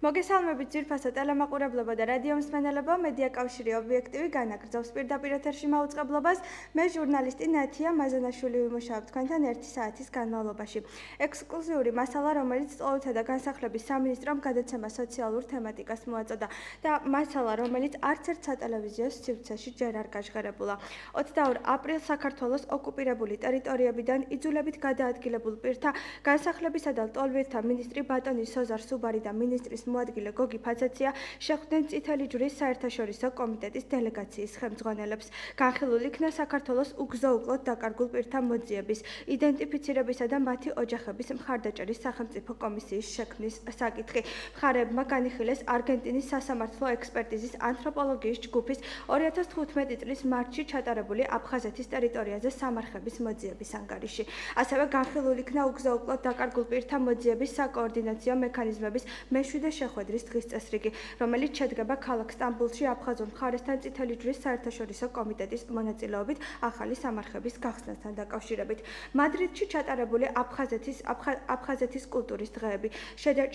მოგესალმებით ძვირფასო ტელემაყურებლობა და რადიო მსმენელებო, მედია კავშირი ობიექტივი განაგრძობს პირდაპირ ეთერში მაუწყებლობას. მე ჟურნალისტი ნათია მაზანაშვილი ვიმუშავებ თქვენთან 1 საათის განმავლობაში. ექსკლუზიური მასალა, რომელიც წვეულთა და განსახლების სამინისტრომ გადაცემა სოციალურ თემატიკას მოაწოდა და მასალა, რომელიც არც ერთ სატელევიზიო სივრცეში ჯერ არ გაჟღერებულა. 22 აპრილს საქართველოს ოკუპირებული ტერიტორიებიდან იძულებით გადაადგილებულ პირთა განსახლებისა და ლტოლვილთა მინისტრი ბატონი სოზარ სუბარი და მინისტრის მოადგილე გოგი ფაცაცია შეხვდნენ წითელი ჯვრის საერთაშორისო კომიტეტის დელეგაციის ხელმძღვანელებს. განხილული იქნა საქართველოს უგზო-უკლოდ დაკარგულ პირთა მოძიების, იდენტიფიცირებისა და მათი ოჯახების მხარდაჭერის სახელმწიფო კომისიის შექმნის საკითხი. მხარეებმა განიხილეს არგენტინის სასამართლო ექსპერტიზის ანთროპოლოგიის ჯგუფის 2015 წლის მარტში ჩატარებული აფხაზეთის ტერიტორიაზე სამარხების მოძიების ანგარიში. ასევე განხილული იქნა უგზო-უკლოდ დაკარგულ პირთა მოძიების საკოორდინაციო მექანიზმების მეშვიდე შეხვედრის დღის წესრიგი, რომელიც შედგება ქალაქ სტამბოლში აფხაზურ მხარესთან წითელი ჯვრის საერთაშორისო კომიტეტის მონაწილეობით ახალი სამარხების გახსნასთან დაკავშირებით. მადრიდში ჩატარებული აფხაზეთის კულტურის დღეები,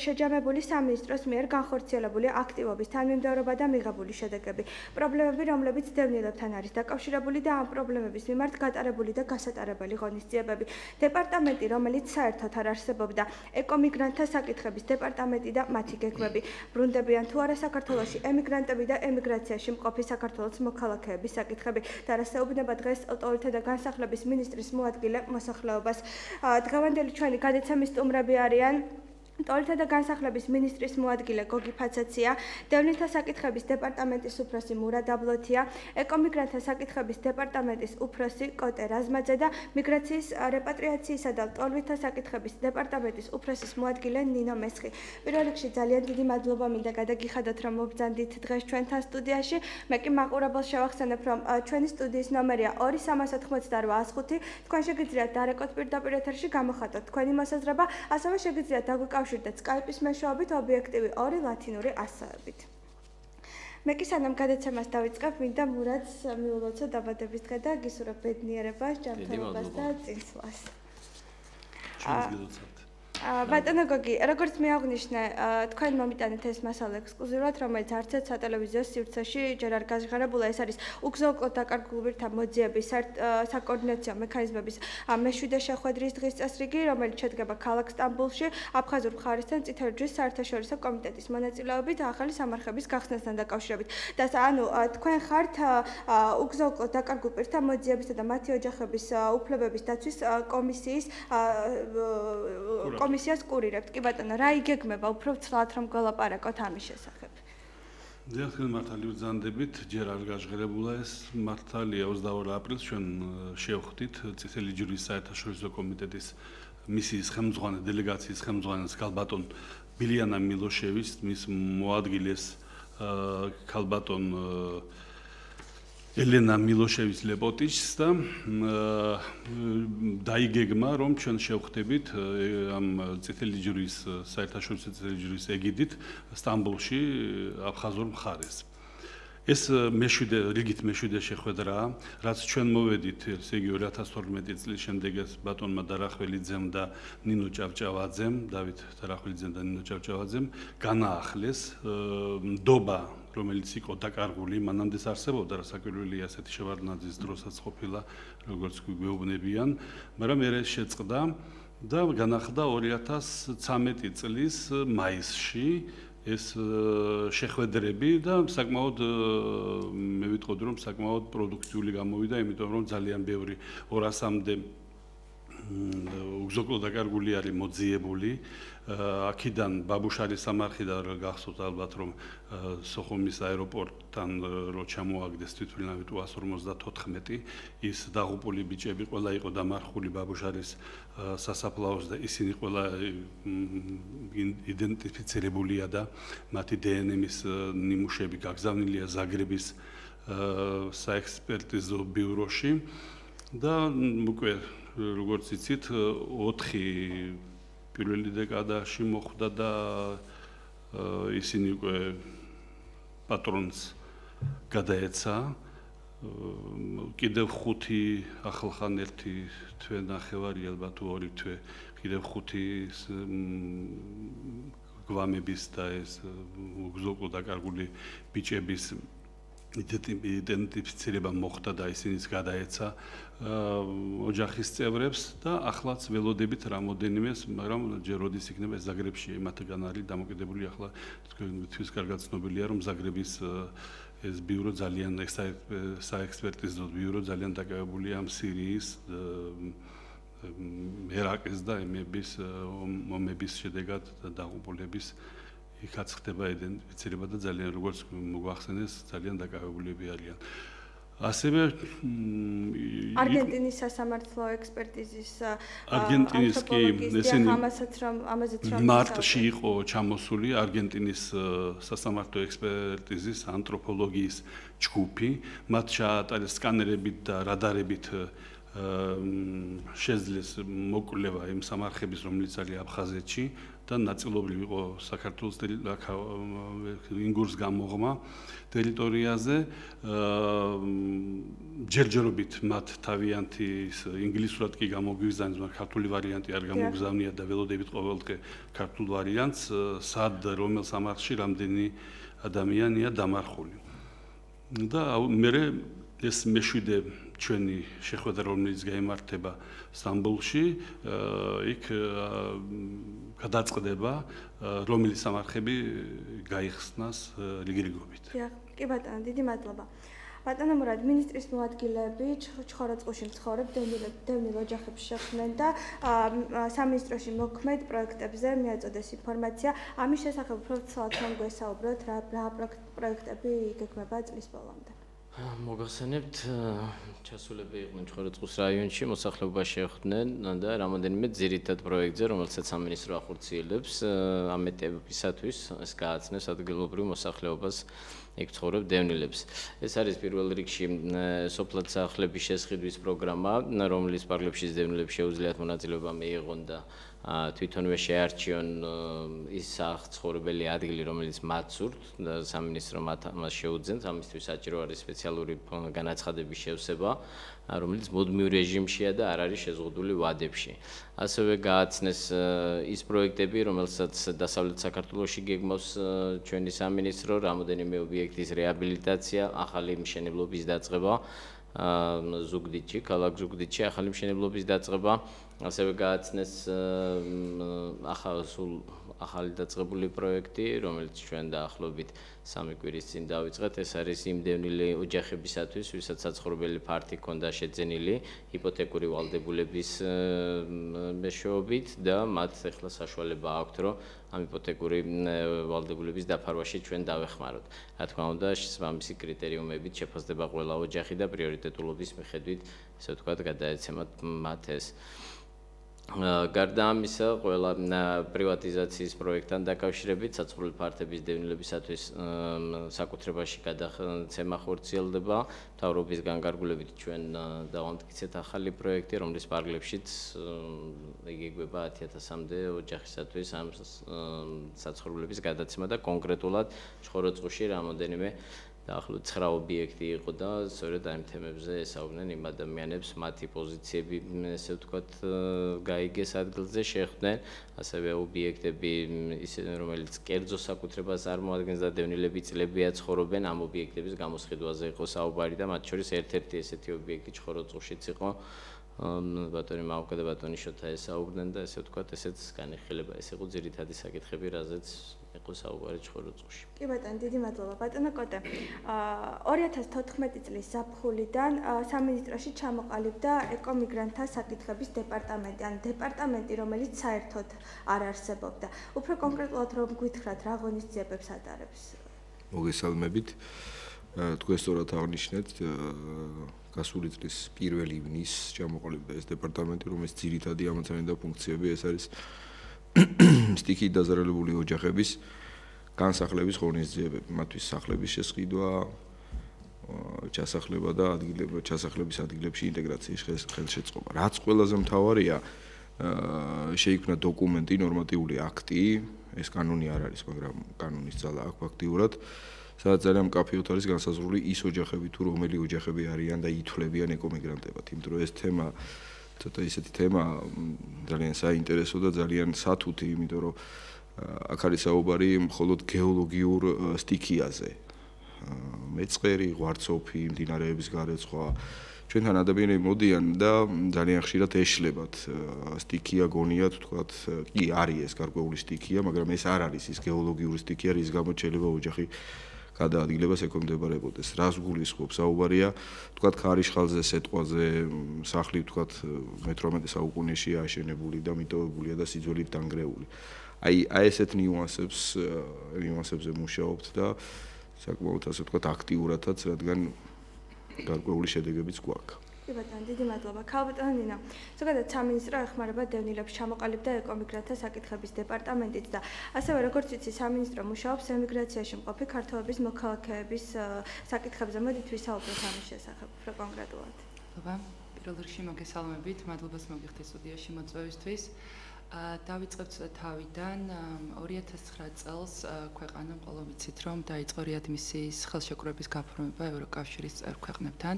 შეჯამებული სამინისტროს მიერ განხორციელებული აქტივობის თანმიმდევრობა და მიღებული შედეგები, პრობლემები, რომლებიც დევნილებთან არის დაკავშირებული და ამ პრობლემების მიმართ გატარებული და გასატარებელი ღონისძიებები, დეპარტამენტი, რომელიც საერთოდ არ არსებობდა, ეკომიგრანტთა საკითხების დეპარტამენტი და მათი გეგმები, ბრუნდებიან თუ არა საქართველოში ემიგრანტები და ემიგრაციაში მყოფი საქართველოს მოქალაქეების საკითხები და რა საუბნება დღეს ლტოლვილთა და განსახლების მინისტრის მოადგილე მოსახლეობას. დღევანდელი ჩვენი გადაცემის სტუმრები არიან ლტოლვილთა და განსახლების მინისტრის მოადგილე გოგი ფაცაცია, დევნილთა საკითხების დეპარტამენტის უფროსი მურა დაბლოთია, ეკომიგრანტთა საკითხების დეპარტამენტის უფროსი კოტე რაზმაძე და მიგრაციის, რეპატრიაციისა და ლტოლვილთა საკითხების დეპარტამენტის უფროსის მოადგილე ნინო месხი. პირველ რიგში ძალიან დიდი მადლობა მინდა გადაგიხადოთ, რომ მობრძანდით დღეს ჩვენთან სტუდიაში. მე კი მაყურებელს შევახსენებ, რომ ჩვენი სტუდიის ნომერია 2388 თქვენ შეგიძლიათ დარეკოთ პირდაპირ ეთერში გამოხატოთ თქვენი მოსაზრება, ასევე შეგიძლიათ დაგვიკავშირდეთ Skype-ის მეშვეობით ობიექტივი 2 ლათინური ასოებით. მე კი სანამ გადაცემას დავიწყებ, მინდა მურადს მიულოცო დაბადების დღე და გისურვებ ბედნიერებას, ჯანმრთელობას და წინსვლას. ბატონო გოგი, როგორც მე აღნიშნე, თქვენ მომიტანეთ ეს მასალა ექსკლუზიურად, რომელიც არც ერთ სატელევიზიო სივრცეში ჯერ არ გაჟღერებულა. ეს არის უგზო-უკლოდ დაკარგულ პირთა მოძიების საკოორდინაციო მექანიზმების მეშვიდე შეხვედრის დღის წესრიგი, რომელიც შედგება ქალაქ სტამბოლში აფხაზურ მხარესთან წითელი ჯვრის საერთაშორისო კომიტეტის მონაწილეობით ახალი სამარხების გახსნასთან დაკავშირებით. და ანუ თქვენ ხართ უგზო-უკლოდ დაკარგულ პირთა მოძიებისა და მათი ოჯახების უფლებების დაცვის კომისიას კურირებთ. კი ბატონო, რა იგეგმება უფრო ცლად რომ გველაპარაკოთ ამის შესახებ? დიახ, მართალი ვძანდებით, ჯერ არ გაჟღერებულა ეს მართალია 22 აპრილს ჩვენ შევხვდით წითელი ჯვრის საერთაშორისო კომიტეტის მისიის ხელმძღვანელ დელეგაციის ხელმძღვანელს ქალბატონ ბილიანა მილოშევის, მის მოადგილეს ქალბატონ ელენა მილოშევის ლეპოტიჩს და დაიგეგმა, რომ ჩვენ შევხვდებით ამ წითელი ჯვრის საერთაშორისო წითელი ჯვრის ეგიდით სტამბოლში აფხაზურ მხარეს. ეს რიგით მეშვიდე შეხვედრაა, რაც ჩვენ მოვედით, ესე იგი 2012 წლის შემდეგ ეს ბატონმა დარახველიძემ და ნინო ჭავჭავაძემ, დავით დარახველიძემ და ნინო ჭავჭავაძემ განაახლეს ნდობა, რომელიც იყო დაკარგული, მანამდე არსებობდა, საკვირველი ასეთი შევარდნაძის დროსაც ყოფილა, როგორც გვეუბნებიან, მაგრამ მე შეწყდა და განახლდა 2013 წლის მაისში ეს შეხვედრები და საკმაოდ მე ვიტყოდი, რომ საკმაოდ პროდუქტიული გამოვიდა, იმიტომ რომ ძალიან ბევრი 200-მდე უგზო-უკლოდ დაკარგული არის მოძიებული. აქედან ბაბუშარის სამარხიდან გახსოვთ ალბათ, რომ სოხუმის აეროპორტთან რო ჩამოაგდეს თვითმფრინავით 154 ის დაღუპული ბიჭები ყველა იყო დამარხული ბაბუშარის სასაფლაოს და ისინი ყველა იდენტიფიცირებულია და მათი დნმ-ის ნიმუშები გაგზავნილია ზაგრების საექსპერტიზო ბიუროში და უკვე როგორც იცით 4 პირველი დეკადაში მოხდა და ისინი უკვე პატრონს გადაეცა კიდევ 5 ახალხან 1 თვე ნახევარი ალბათ 2 თვე კიდევ 5 გვამების და ეს უგზო დაკარგული ბიჭების იდენტიფიცირება მოხდა და ისინიც გადაეცა ოჯახის წევრებს და ახლაც ველოდებით რამოდენიმეს, მაგრამ ჯერ როდის იქნება ეს ზაგრებში მათგან არის დამოკიდებული ახლა თქვენთვის კარგად ცნობილია რომ ზაგრების ეს ბიურო ძალიან საექსპერტიზო ბიურო ძალიან დაკავებულია ამ სირიის ერაყის და ომების შედეგად დაღუპულების იქაც ხდება იდენტიფიცირება და ძალიან როგორც მოგვახსენეს ძალიან დაკავებულები არიან. ასევე არგენტინის სასამართლო ექსპერტიზის არგენტინის კი ესენი ამაზეც რომ მარტში იყო ჩამოსული არგენტინის სასამართლო ექსპერტიზის ანთროპოლოგიის ჯგუფი, მათ ჩაატარეს სკანერებით და რადარებით შეძლეს მოკვლევა იმ სამარხების, რომელიც არის აფხაზეთში და ნაწილობრივ იყო საქართველოს ინგურს გამოღმა ტერიტორიაზე. ჯერჯერობით მათ თავიანთი ინგლისურად კი გამოგვიგზავნეს, მაგრამ ქართული ვარიანტი არ გამოგზავნია და ველოდებით ყოველდღე ქართულ ვარიანტს, სად რომელ სამარხში რამდენი ადამიანია დამარხული. და მე ეს მეშვიდე ჩვენი შეხვედრა რომელიც გაიმართება სტამბოლში, იქ გადაწყდება რომელი სამარხები გაიხსნას რიგრიგობით. კი ბატონო, დიდი მადლობა. ბატონო მურად, მინისტრის მოადგილეები ჩხოროწყუში მცხოვრებ დევნილ ოჯახებს შეხვდნენ და სამინისტროში მოქმედ პროექტებზე მიაწოდეს ინფორმაცია. ამის შესახებ უფრო ცალად რომ გვესაუბროთ, რა პროექტები იგეგმება წლის ბოლომდე. მოგახსენებთ, ჩასულები იყვნენ ჩხოროწყუს რაიონში, მოსახლეობა შეხვდნენ და რამოდენიმე ძირითად პროექტზე, რომელსაც სამინისტრო ახორციელებს ამ ეტაპისათვის, ეს გააცნეს ადგილობრივ მოსახლეობას იქ ცხოვრებ დევნილებს. ეს არის პირველ რიგში სოფლად სახლების შესყიდვის პროგრამა, რომლის პარლებში დევნილებს შეუძლიათ მონაწილეობა მიიღონ და თვითონვე შეარჩიონ ის საცხოვრებელი ადგილი, რომელიც მათ სურთ და სამინისტრო მას შეუძენს. ამისთვის საჭირო არის სპეციალური განაცხადების შევსება, რომელიც მუდმივ რეჟიმშია და არ არის შეზღუდული ვადებში. ასევე გააცნეს ის პროექტები, რომელსაც დასავლეთ საქართველოში გეგმავს ჩვენი სამინისტრო, რამოდენიმე ობიექტის რეაბილიტაცია, ახალი მშენებლობის დაწყება ზუგდიდში, ქალაქ ზუგდიდში ახალი მშენებლობის დაწყება, ასევე გააცნეს ახალი დაწყებული პროექტი, რომელიც ჩვენ დაახლოებით 3 კვირის წინ დავიწყეთ. ეს არის იმ დევნილი ოჯახებისათვის, ვისაც საცხოვრებელი ფართი ჰქონდა შეძენილი იპოთეკური ვალდებულების მეშვეობით და მათ ახლა საშუალება აქვთ, რომ ამ იპოთეკური ვალდებულების დაფარვაში ჩვენ დავეხმაროთ. რა თქმა უნდა, ამისი კრიტერიუმებით შეფასდება ყველა ოჯახი და პრიორიტეტულობის მიხედვით, ესე ვთქვათ, გადაეცემათ მათ ეს. გარდა ამისა, ყველა პრივატიზაციის პროექტთან დაკავშირებით საცხოვრებელი ფართების დევნილებისათვის საკუთრებაში გადაცემა ხორციელდება. მთავრობის განკარგულებით ჩვენ დავამტკიცეთ ახალი პროექტი, რომლის პარლებში იგეგმება 10,000-მდე ოჯახისათვის ამ საცხოვრებლების გადაცემა და კონკრეტულად ჩხოროწყუში რამოდენიმე დაახლოებით 9 ობიექტი იყო და სწორედ ამ თემებზე ესაუბრნენ იმ ადამიანებს, მათი პოზიციები, ესე ვთქვათ, გაიგეს ადგილზე შეხვდნენ, ასევე ობიექტები, რომელიც კერძო საკუთრებას წარმოადგენს და დევნილები წლებია ცხოვრობენ, ამ ობიექტების გამოსყიდვაზე იყო საუბარი და მათ შორის ერთ-ერთი ესეთი ობიექტი ჩხოროწყუშიც იყო. ბატონი მაუკა და ბატონი შოთა ესაუბრნენ და ესე ვთქვათ, ესეც განიხილება, ეს იყო ძირითადი საკითხები, რაზეც იყო საუბარი ჩხოროწყუში. კი ბატონო, დიდი მადლობა. ბატონო კოტე, 2014 წლის ზაფხულიდან სამინისტროში ჩამოყალიბდა ეკომიგრანტთა საკითხების დეპარტამენტი, ან დეპარტამენტი, რომელიც საერთოდ არ არსებობდა. უფრო კონკრეტულად რომ გითხრათ, რა ღონისძიებებს ატარებს? მოგესალმებით. თქვენ სწორად აღნიშნეთ, გასული წლის 1 ივნისს ჩამოყალიბდა ეს დეპარტამენტი, რომელიც ძირითადი ამოცანა და ფუნქციები ეს არის სტიქიით დაზარალებული ოჯახების განსახლების ღონისძიებები, მათთვის სახლების შესყიდვა, ჩასახლება და ჩასახლების ადგილებში ინტეგრაციის ხელშეწყობა. რაც ყველაზე მთავარია, შეიქმნა დოკუმენტი, ნორმატიული აქტი, ეს კანონი არ არის, მაგრამ კანონის ძალა აქვს ფაქტიურად, სადაც ძალიან მკაფიოდ არის განსაზღვრული ის ოჯახები თუ რომელი ოჯახები არიან და ითვლებიან ეკომიგრანტებად, იმიტომ რომ ეს თემა ცოტა ისეთი თემა ძალიან საინტერესო და ძალიან სათუთი, იმიტომ რომ აქ არის საუბარი მხოლოდ გეოლოგიურ სტიქიაზე. მეწყერი, ღვარცოფი, მდინარეების გარეცხვა. ჩვენთან ადამიანები მოდიან და ძალიან ხშირად ეშლებათ სტიქია, გონიათ, თქვათ, კი არის ეს გარკვეული სტიქია, მაგრამ ეს არ არის ის გეოლოგიური სტიქია, რის გამოც შეიძლება ოჯახი გადაადგილებას ეკონდებარებოდეს. რას გულისხმობს? საუბარია, თქვათ, ქარიშხალზე, სეტყვაზე, სახლი, თქვათ, მე-18 საუკუნეში აშენებული და მიტოვებულია და სიძველით დანგრეული. აი ესეთ ნიუანსებზე მუშაობთ და საკმაოდ ასე ვთქვათ აქტიურადაც, რადგან გარკვეული შედეგებიც გვაქვს. კი ბატონო, დიდი მადლობა. ქალბატონო ნინო, ზოგადად სამინისტრო ეხმარება დევნილებს ჩამოყალიბდა ეკომიგრანტთა საკითხების დეპარტამენტიც და ასევე როგორც ვიცი, სამინისტრო მუშაობს ემიგრაციაში მყოფი ქართველების მოქალაქეების საკითხებზე. მოდით ვისაუბროთ ამის შესახებ უფრო კონკრეტულად. მადლობა. პირველ რიგში მოგესალმებით, მადლობას მოგიხდით სტუდიაში მოწვევისთვის. დავიწყებთ თავიდან 2009 წელს ქვეყანამ ყველა ვიცით რომ დაიწყო რეადმისიის ხელშეკრულების გაფორმება ევროკავშირის წევრ ქვეყნებთან,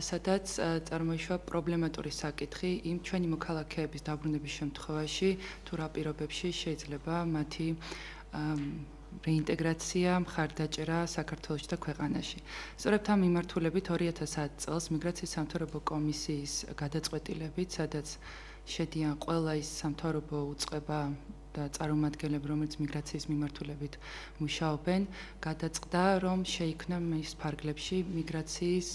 სადაც წარმოიშვა პრობლემატური საკითხი იმ ჩვენი მოქალაქეების დაბრუნების შემთხვევაში თუ რა პირობებში შეიძლება მათი რეინტეგრაცია, მხარდაჭერა საქართველოში და ქვეყანაში. სწორედ ამ მიმართულებით 2010 წელს მიგრაციის სამთავრობო კომისიის გადაწყვეტილებით, სადაც შედიან ყველა ის სამთავრობო უწყება და წარმომადგენლები, რომელიც მიგრაციის მიმართულებით მუშაობენ, გადაწყდა, რომ შეიქმნა მის ფარგლებში მიგრაციის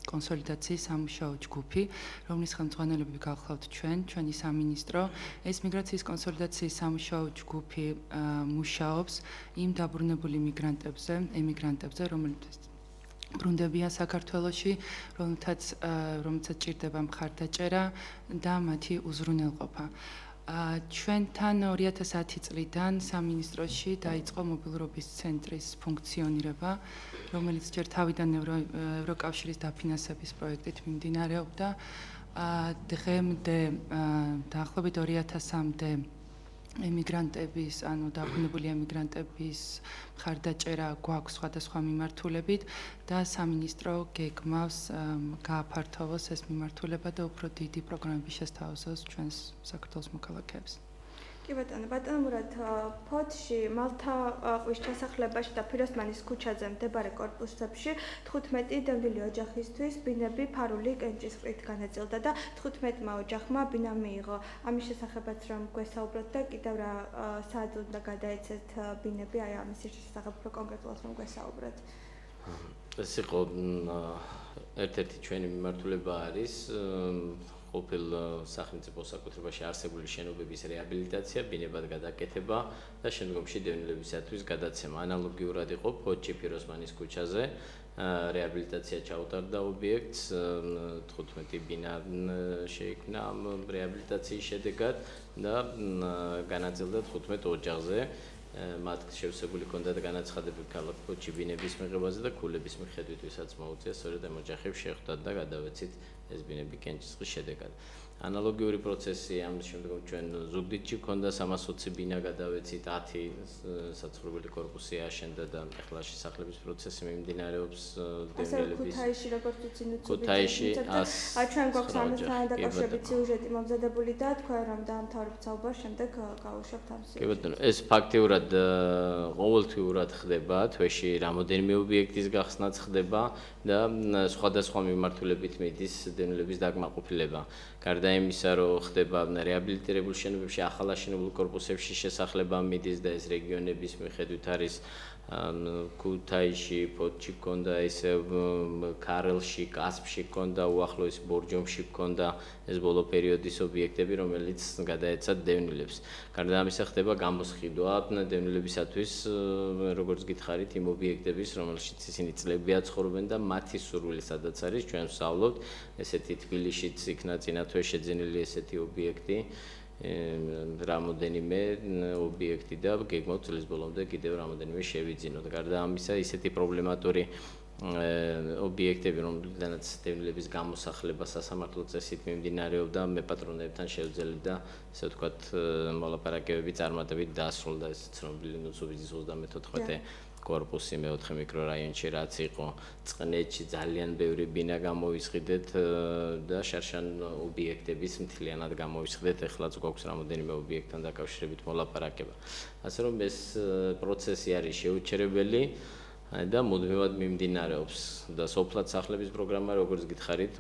კონსოლიდაციის სამუშაო ჯგუფი, რომლის ხელმძღვანელობით გავხსნათ ჩვენი სამინისტრო. ეს მიგრაციის კონსოლიდაციის სამუშაო ჯგუფი მუშაობს იმ დაბრუნებული მიგრანტებზე, ემიგრანტებზე, რომლებიც ბრუნდებიან საქართველოში, რომელთაც ჭირდება მხარდაჭერა და მათი უზრუნველყოფა. ჩვენთან 2010 წლიდან სამინისტროში დაიწყო მობილურობის ცენტრის ფუნქციონირება, რომელიც ჯერ თავიდან ევროკავშირის დაფინანსების პროექტით მიმდინარეობდა. დღემდე დაახლოებით 2000-მდე ემიგრანტების, ანუ დაბრუნებული ემიგრანტების მხარდაჭერა გვაქვს სხვადასხვა მიმართულებით და სამინისტრო გეგმავს გააფართოვოს ეს მიმართულება და უფრო დიდი პროგრამები შესთავაზოს ჩვენს საქართველოს მოქალაქეებს. კი ბატონო, ბატონო მურად, ფოთში, მალთა ყვის ჩასახლებაში და ფიროსმანის ქუჩაზე მდებარე კორპუსებში 15 დევნილი ოჯახისთვის ბინები ფარული კენჭისყრით განაწილდა და 15-მა ოჯახმა ბინა მიიღო. ამის შესახებაც რომ გვესაუბროთ და კიდევ რა სად უნდა გადაეცეთ ბინები, აი ამის შესახებ უფრო კონკრეტულად რომ გვესაუბროთ. ეს იყო ერთ-ერთი ჩვენი მიმართულება არის ყოფილ სახელმწიფო საკუთრებაში არსებული შენობების რეაბილიტაცია, ბინებად გადაკეთება და შემდგომში დევნილებისათვის გადაცემა. ანალოგიურად იყო ფოთში ფიროსმანის ქუჩაზე რეაბილიტაცია ჩაუტარდა ობიექტს, 15 ბინა შეიქმნა ამ რეაბილიტაციის შედეგად და განაწილდა 15 ოჯახზე. მათ შევსებული ჰქონდათ განაცხადები ქალაქ ფოთში ბინების მიღებაზე და ქულების მიხედვით, ვისაც მოუწია სწორედ ამ ოჯახებს შეხვდათ და გადავეცით ეს ბინები კენჭისყრის შედეგად. ანალოგიური პროცესი ამ შემდგომ ჩვენ ზუგდიდში ჰქონდა 320 ბინა გადავეცით, 10 საცხოვრებელი კორპუსი აშენდა და ახლა შესახლების პროცესი მიმდინარეობს დევნილების. ქუთაისში როგორც ვიცი, ქუთაისში ჩვენ გვაქვს ამასთან დაკავშირებით სიუჟეტი მომზადებული და თქვენ რომ დაამთავრებთ საუბარს, შემდეგ გავუშვებთ ამ სიუჟეტს. კი ბატონო, ეს ფაქტიურად ყოველთვიურად ხდება, თვეში რამოდენიმე ობიექტის გახსნაც ხდება და სხვადასხვა მიმართულებით მიდის დევნილების დაკმაყოფილება. გარდა იმისა, რომ ხდება რეაბილიტირებულ შენობებში, ახალაშენებულ კორპუსებში შესახლება მიდის და ეს რეგიონების მიხედვით არის ქუთაისში, ფოთში ჰქონდა, ესე ქარელში, კასპში ჰქონდა, უახლოეს ბორჯომში ჰქონდა ეს ბოლო პერიოდის ობიექტები, რომელიც გადაეცათ დევნილებს. გარდა ამისა ხდება გამოსყიდვა დევნილებისათვის, როგორც გითხარით, იმ ობიექტების, რომელშიც ისინი წლებია ცხოვრობენ და მათი სურვილი სადაც არის, ჩვენ ვსწავლობთ, ესეთი თბილისშიც იქნა წინა თვე შეძენილი ესეთი ობიექტი. რამოდენიმე ობიექტი და გეგმავთ წლის ბოლომდე კიდევ რამოდენიმე შევიძინოთ. გარდა ამისა, ისეთი პრობლემატური ობიექტები, რომლიდანაც დევნილების გამოსახლება სასამართლო წესით მიმდინარეობდა, მე პატრონებთან შევძელდა, ესე ვთქვათ, მოლაპარაკებები წარმატებით დასრულდა ეს ცნობილი ნუცუბიძის 34 корпуси მეოთხე მიკრორაიონში რაც იყო წყნეთში ძალიან ბევრი ბინა გამოვისყიდეთ და შარშან ობიექტების მთლიანად გამოვისყიდეთ. ეხლაც გვაქვს რამოდენიმე ობიექტთან დაკავშირებით მოლაპარაკება. ასე რომ ეს პროცესი არის შეუჩერებელი და მუდმივად მიმდინარეობს და სოფლად სახლების პროგრამა როგორც გითხარით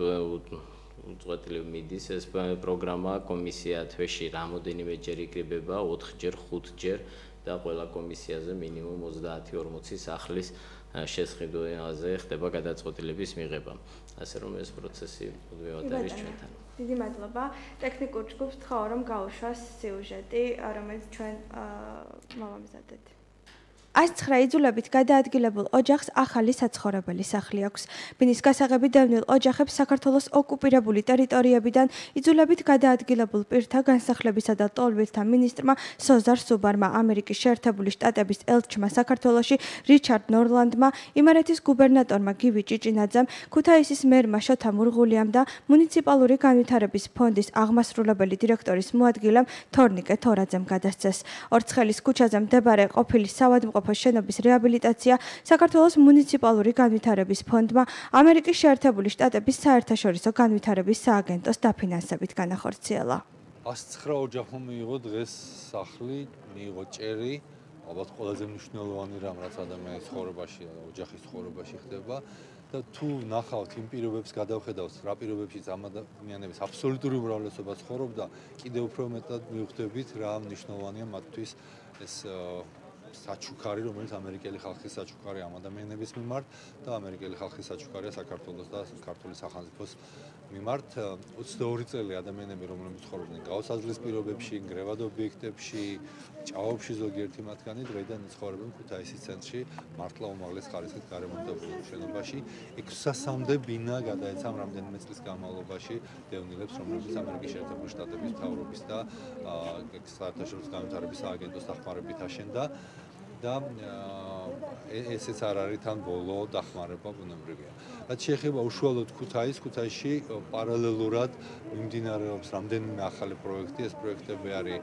უწყვეტლივ მიდის ეს პროგრამა კომისია თვეში რამოდენიმეჯერ იკრიბება 4-ჯერ 5-ჯერ და ყველა კომისიაზე მინიმუმ 30-40 სახლის შესყიდვაზე ხდება გადაწყვეტილების მიღება. ასე რომ ეს პროცესი მუდმივად არის ჩვენთან. დიდი მადლობა. ტექნიკურ ჯგუფს ვთხოვ რომ გაუშვას სიუჟეტი, რომელიც ჩვენ მოვამზადეთ. 109 იძულებით გადაადგილებულ ოჯახს ახალი საცხოვრებელი სახლი აქვს. ბინის გასაღები დევნილ ოჯახებს საქართველოს ოკუპირებული ტერიტორიებიდან იძულებით გადაადგილებულ პირთა განსახლებისა და ტოლვილთა მინისტრმა სოზარ სუბარმა, ამერიკის შეერთებული შტატების ელჩმა საქართველოში რიჩარდ ნორლანდმა, იმერეთის გუბერნატორმა გივი ჭიჭინაძემ, ქუთაისის მერმა შოთა მურღულიამ და მუნიციპალური განვითარების ფონდის აღმასრულებელი დირექტორის მოადგილემ თორნიკე თორაძემ გადასცეს. ორცხელის ქუჩაზე მდებარე ყოფილი საავადმყოფო შენობის რეაბილიტაცია საქართველოს მუნიციპალური განვითარების ფონდმა ამერიკის შეერთებული შტატების საერთაშორისო განვითარების სააგენტოს დაფინანსებით განახორციელა. 109 ოჯახმა მიიღო დღეს სახლი, მიიღო ჭერი, ალბათ ყველაზე მნიშვნელოვანი რამ რაც ადამიანის ცხოვრებაში და ოჯახის ცხოვრებაში ხდება და თუ ნახავთ იმ პირობებს გადავხედავთ, რა პირობებშიც ამ ადამიანების აბსოლუტური უმრავლესობა ცხოვრობდა, კიდევ უფრო მეტად მივხვდებით რა მნიშვნელოვანია მათთვის ეს საჩუქარი, რომელიც ამერიკელი ხალხის საჩუქარი ამ ადამიანების მიმართ და ამერიკელი ხალხის საჩუქარია საქართველოს და ქართული სახელმწიფოს მიმართ. 22 წელი ადამიანები, რომლებიც ცხოვრობდნენ გაოსაზღვის პირობებში, ნგრევად ობიექტებში, ჭაობში ზოგიერთი მათგანი დღეიდან ცხოვრობენ ქუთაისის ცენტრში, მართლა უმაღლეს ხარისხით გარემონტებულ შენობაში. 600-მდე ბინა გადაეცა რამდენიმე წლის განმავლობაში დევნილებს, რომლებიც ამერიკის შეერთებული შტატების მთავრობის და საერთაშორისო განვითარების სააგენტოს დახმარებით აშენდა. და ესეც არ არის თან ბოლო დახმარება ბუნებრივია. რაც შეეხება უშუალოდ ქუთაისში პარალელურად მიმდინარეობს რამდენიმე ახალი პროექტი. ეს პროექტები არის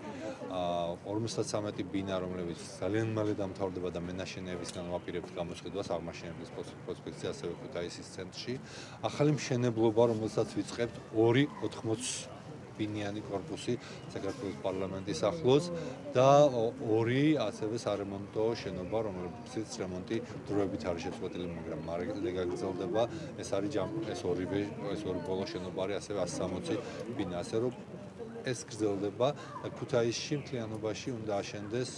53 ბინა, რომლებიც ძალიან მალე დამთავრდება და მენაშენეებისგან ვაპირებთ გამოსყიდვას აღმაშენებლის პროსპექტზე, ასევე ქუთაისის ცენტრში. ახალი მშენებლობა, რომელსაც ვიწყებთ 280 ბინიანი корпуსი საქართველოს პარლამენტის ახლოს და 2 ასევე სარემონტო შენობა, რომელსაც რემონტი დროებით არის შეწყვეტილი, მაგრამ მალე გაგრძელდება. ეს არის ეს ორი ბოლო შენობა არის ასევე 160 ბინა, ასე რომ ეს გრძელდება და ქუთაისში მთლიანობაში უნდა აშენდეს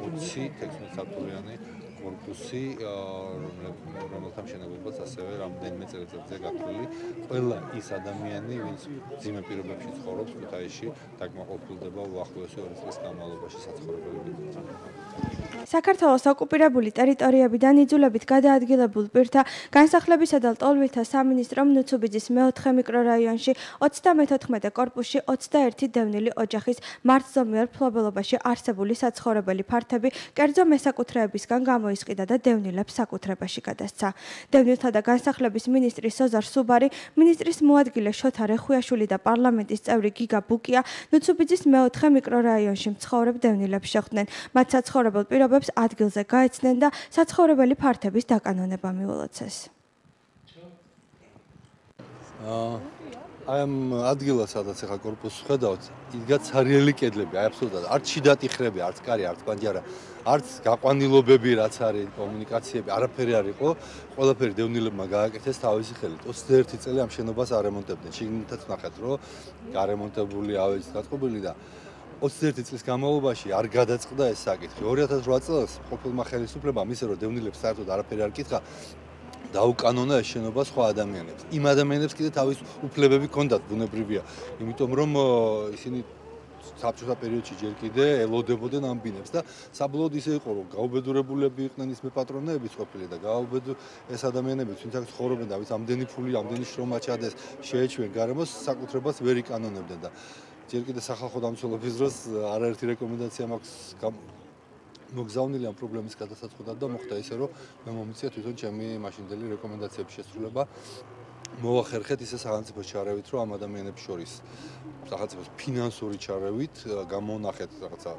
20 16 სართულიანი корпуსი, რომელთა მშენებლობაც ასევე რამდენიმე წელიწადია გათვლილი. ყველა ის ადამიანი, ვინც ძიმე პირობებში ცხოვრობს ქუთაისში, დაკმაყოფილდება უახლოესი 2 წლის განმავლობაში საცხოვრებელი ბინით. საქართველოს ოკუპირებული ტერიტორიებიდან იძულებით გადაადგილებულ პირთა განსახლებისა და ტოლვილთა სამინისტრომ ნუცუბიძის მეოთხე მიკრორაიონში 34 корпуსში 21 დევნილი ოჯახის მართლზომიერ მფლობელობაში არსებული საცხოვრებელი ფართები კერძო მესაკუთრეებისგან გამოისყიდა და დევნილებს საკუთრებაში გადასცა. დევნილთა და განსახლების მინისტრი სოზარ სუბარი, მინისტრის მოადგილე შოთა რეხუიაშვილი და პარლამენტის წევრი გიგა ბუკია ნუცუბიძის მეოთხე მიკრორაიონში მცხოვრებ დევნილებს შეხვდნენ. მათ საცხოვრებელ პირობებს ადგილზე გაეცნენ და საცხოვრებელი ფართების დაკანონება მიულოცეს. აი ამ ადგილას, სადაც ახლა корпуსს ხედავთ, იდგა ცარიელი კედლები, აი აბსოლუტურად. არც შიდატიხრები, არც კარი, არც პანჯარა, არც გაყვანილობები, რაც არის, კომუნიკაციები, არაფერი არ იყო. ყველაფერი დევნილებმა გააკეთეს თავისი ხელით. 21 წელი ამ შენობას არემონტებდნენ. შიგნითაც ნახეთ, რომ გარემონტებული, ავეჯით გაწყობილი და 21 წლის განმავლობაში არ გადაწყდა ეს საკითხი. 2008 წელს ყოფილმა ხელისუფლებამ ისე რომ დევნილებს საერთოდ არაფერი არ კითხა, დაუკანონა ეს შენობა სხვა ადამიანებს. იმ ადამიანებს კიდე თავის უფლებები ჰქონდათ, ბუნებრივია, იმიტომ რომ ისინი საბჭოთა პერიოდში ჯერ კიდე ელოდებოდნენ ამ ბინებს და საბოლოოდ ისე იყო, რომ გაუბედურებულები იყვნენ ის მეპატრონეებიც ყოფილი და ეს ადამიანები, ვინც აქ ცხოვრობენ და ვინც ამდენი ფული, ამდენი შრომა ჩადეს, შეეჩვენ გარემოს, საკუთრებას ვერ იკანონებდნენ და ჯერ კიდე სახალხო დამცველობის დროს არაერთი რეკომენდაცია მაქვს მოგზავნილი ამ პრობლემის გადასაწყვეტად და მოხდა ისე, რომ მე მომიწია თვითონ ჩემი მაშინდელი რეკომენდაციების შესრულება. მოვახერხეთ ისე სახელმწიფოს ჩარევით, რომ ამ ადამიანებს შორის სახელმწიფოს ფინანსური ჩარევით გამონახეთ რაღაცა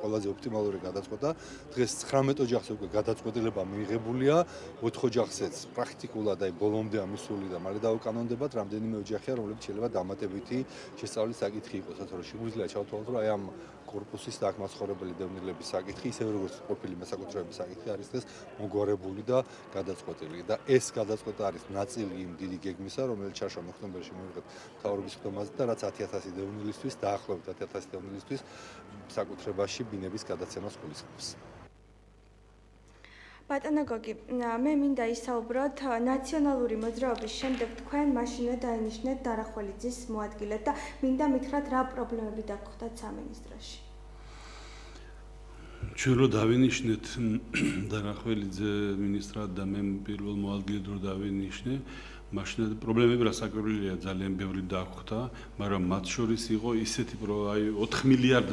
ყველაზე ოპტიმალური გადაწყვეტა. დღეს 19 ოჯახზე უკვე გადაწყვეტილება მიიღებულია, 4 ოჯახზეც პრაქტიკულად აი ბოლომდე ამისული და მალე დაუკანონდებათ, რამდენიმე ოჯახია, რომლებიც შეიძლება დამატებითი შესწავლის საკითხი იყოს, ასე შეგვიძლია ჩავთვალოთ, რომ აი ამ корпуსის და აქ მაცხოვრებელი დევნილების საკითხი, ისევე როგორც ყოფილი მესაკუთრეობის საკითხი არის დღეს მოგვარებული და გადაწყვეტილი. და ეს გადაწყვეტა არის ნაწილი იმ დიდი გეგმისა, რომელიც ჩაშვა ნოემბერში მივიღეთ მთავრობის ხდომაზე და რაც 10,000 დევნილისთვის, დაახლოებით 10,000 დევნილისთვის საკუთრებაში ბინების გადაცემას გულისხმობს. ბატონო გოგი, მე მინდა ისაუბროთ ნაციონალური მოძრაობის შემდეგ თქვენ მაშინვე დაინიშნეთ დარახველიძის მოადგილედ და მინდა მითხრათ რა პრობლემები დაგხვდათ სამინისტროში. ჩვენ რო დავინიშნეთ დარახველიძე ministrად და მე პირველ მოადგილედ რო დავინიშნე, მაშინ პრობლემები რასაკვირველია ძალიან ბევრი დაგვხვდა, მაგრამ მათ შორის იყო ისეთი აი 4 მილიარდ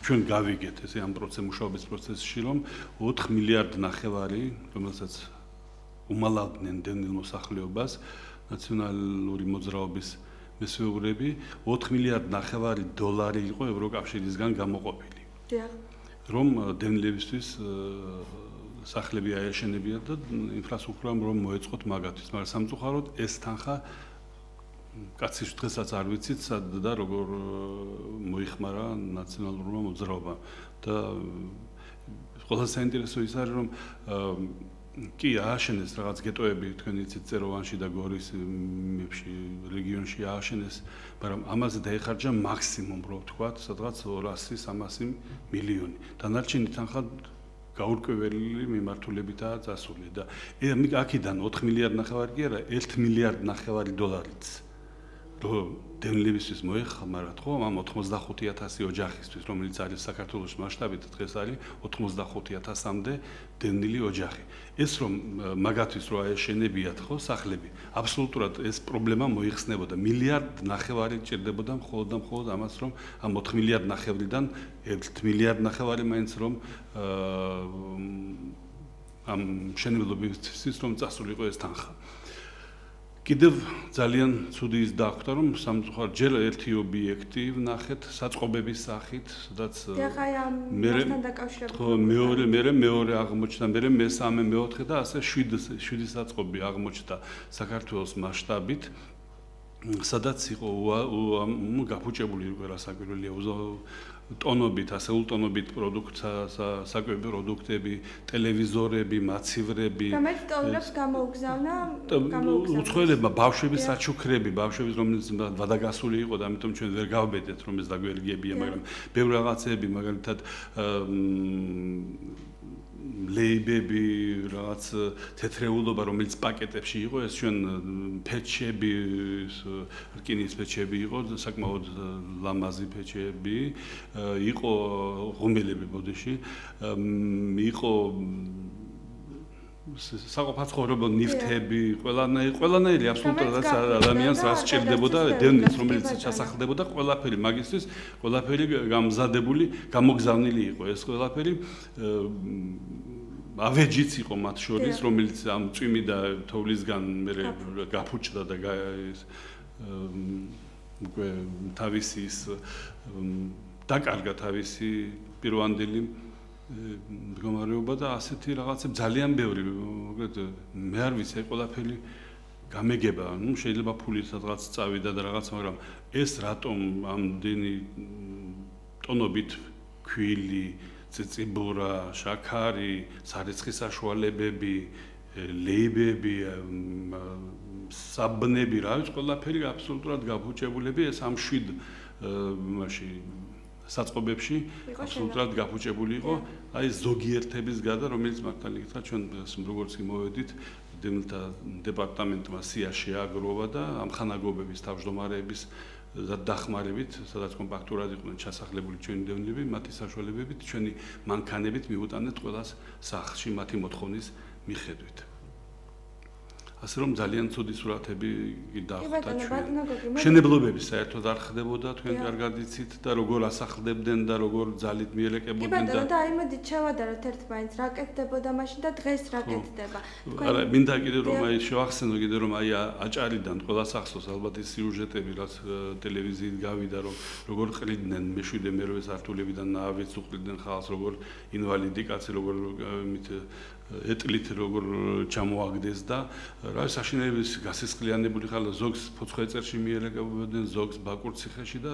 ჩვენ გავიგეთ ესე ამ მუშაობის პროცესში, რომ 4 მილიარდ ნახევარი, რომელსაც უმალავდნენ დევნილ მოსახლეობას, ნაციონალური მოძრაობის მესვეურები, 4 მილიარდ ნახევარი დოლარი იყო ევროკავშირისგან გამოყოფილი. დიახ. რომ დევნილებისთვის სახლები აეშენებიათ და ინფრასტრუქტურამ რომ მოეწყოთ მაგათთვის, მაგრამ სამწუხაროდ ეს თანხა კაცის დღესაც არ ვიცით სად და როგორ მოიხმარა ნაციონალურმა მოძრაობამ და ყველაზე საინტერესო ის არის რომ კი ააშენეს რაღაც გეტოები თქვენ იცით წეროვანში და გორის მებში რეგიონში ააშენეს, მაგრამ ამაზე დაიხარჯა მაქსიმუმ რო ვთქვათ, სადღაც 200-300 მილიონი. დანარჩენი თანხა გაურკვეველი მიმართულებითაა წასული და აქედან 4 მილიარდ ნახევარი კი არა, 1 მილიარდ ნახევარი დოლარიც რო დევნილებისთვის მოეხმარათ, ხო, ამ 85,000 ოჯახისთვის, რომელიც არის საქართველოს მასშტაბით დღეს არის 85,000-მდე დევნილი ოჯახი. ეს რომ მაგათთვის რო აეშენებიათ, ხო, სახლები, აბსოლუტურად ეს პრობლემა მოიხსნებოდა. მილიარდ ნახევარი ჭირდებოდა მხოლოდ და მხოლოდ ამას, რომ ამ 4 მილიარდ ნახევრიდან 1 მილიარდ ნახევარი მაინც რომ ამ მშენებლობისთვის რომ წასულიყო ეს თანხა. კიდევ ძალიან ცუდი ის დახვდა, რომ სამწუხაროდ ჯერ ერთი ობიექტი ვნახეთ საწყობების სახით, სადაც მეორე აღმოჩნდა, მესამე, მეოთხე და ასე 7 საწყობი აღმოჩნდა საქართველოს მასშტაბით, სადაც იყო გაფუჭებული რასაკვირველია ტონობით, ასეულ ტონობით საკვები პროდუქტები, ტელევიზორები, მაცივრები. რომელიც ტოლებს გამოუგზავნა, უცხოელებმა ბავშვების საჩუქრები, ბავშვების რომელიც ვადაგასული იყო და ამიტომ ჩვენ ვერ გავბედეთ რომ ეს დაგვერგებია, მაგრამ ბევრ რაღაცები, მაგალითად ლეიბები, რაღაც თეთრეულობა, რომელიც პაკეტებში იყო, ეს ჩვენ ფეჩები, რკინის ფეჩები იყო, საკმაოდ ლამაზი ფეჩები, იყო ღუმელები ბოდიში, იყო საყოფაცხოვრებო ნივთები, ყველანაირი აბსოლუტურად ადამიანს რაც სჭირდებოდა, დევნილს რომელიც ჩასახლდებოდა, ყველაფერი მაგისტრის, ყველაფერი გამზადებული, გამოგზავნილი იყო. ეს ყველაფერი ავეჯიც იყო მათ შორის, რომელიც ამ წვიმი და თოვლისგან მე გაფუჭდა და უკვე თავისი დაკარგა თავისი პირვანდელი მდგომარეობა და ასეთი რაღაცები ძალიან ბევრი, მოკლედ მე არ ვიცი, ყველაფერი გამეგება, შეიძლება ფული სადღაც წავიდა და რაღაც, მაგრამ ეს რატომ ამდენი ტონობით ქვილი, ციციბურა, შაქარი, სარიცხის საშუალებები, ლეიბები, საბნები, რა ვიცი, ყველაფერი აბსოლუტურად გაფუჭებულები, ეს ამ 7 მაშინ საწყობებში აბსოლუტურად გაფუჭებული იყო, აი ზოგიერთების გადა, რომელიც მართალი გითხრა, ჩვენ როგორც კი მოვედით, დევნილთა დეპარტამენტმა სიაში აგროვა და ამ ხანაგობების თავმჯდომარეების დახმარებით, სადაც კომპაქტურად იყვნენ ჩასახლებული ჩვენი დევნილები, მათი საშუალებებით, ჩვენი მანქანებით მიუტანეთ ყველას სახლში მათი მოთხოვნის მიხედვით. ასე რომ ძალიან ცუდი სურათები დახვდა ბატონო, ჩვენ. მშენებლობები საერთოდ არ ხდებოდა თქვენ კარგად იცით და როგორ ასახლებდნენ და როგორ ძალით მიელეკებოდნენ და და აი მოდით ჩავადაროთ ერთმანეთს რა კეთდებოდა მაშინ და დღეს რა კეთდება. არა, მინდა კიდე რომ აი შევახსენო კიდე რომ აი აჭარიდან ყველა სახსოვს ალბათ ის სიუჟეტები რაც ტელევიზიით გავიდა რომ როგორ ყრიდნენ მეშვიდე მერვე სართულებიდან ნაავიც უყრიდნენ ხალხს როგორ ინვალიდი კაცი როგორ მით ეტლით როგორ ჩამოაგდეს და რა საშინელების გასისყლიანებული ხალხი ზოგს ფოცხეწერში მიელეკებოდნენ ზოგს ბაკურციხეში და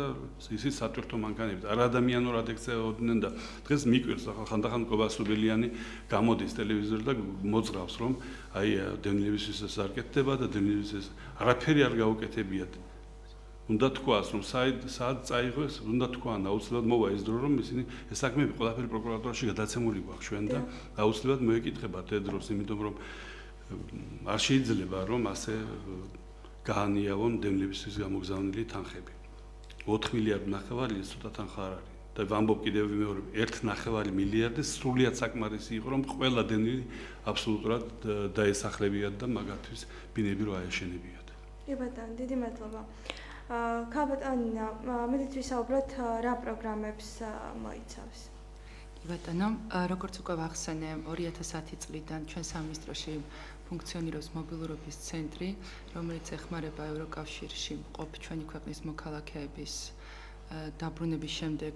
ისიც სატვირთო მანქანებით არადამიანურად ექცეოდნენ და დღეს მიკვირს ხანდახან კობასუბელიანი გამოდის ტელევიზორში და მოძღავს რომ აი დევნილების ეს არ კეთდება და დევნილების ეს არაფერი არ გაუკეთებიათ უნდა თქვას რომ სად წაიღოს უნდა თქვა აუცილებლად მოვა ეს დრო რომ ისინი ეს საქმეები ყველაფერი პროკურატურაში გადაცემული გვაქვს ჩვენ და აუცილებლად მოეკითხებათ ეს დროს იმიტომ რომ არ შეიძლება რომ ასე გაანიავონ დევნილებისთვის გამოგზავნილი თანხები 4 მილიარდი ნახევარი ეს ცოტა თანხა არ არის და ვამბობ კიდევ მეორე 1.5 მილიარდი სრულიად საკმარისი იყო რომ ყველა დევნილი აბსოლუტურად დაესახლებიათ და მაგათთვის ბინები რო აეშენებიათ. კი ბატონო, დიდი მადლობა. ქალბატონია, მოდით ვისაუბროთ რა პროგრამებს მოიცავს. კი ბატონო, როგორც უკვე ვახსენე, 2010 წლიდან ჩვენ სამინისტროში ფუნქციონირებს მობილურობის ცენტრი, რომელიც ეხმარება ევროკავშირში მყოფ ჩვენი ქვეყნის მოქალაქეების დაბრუნების შემდეგ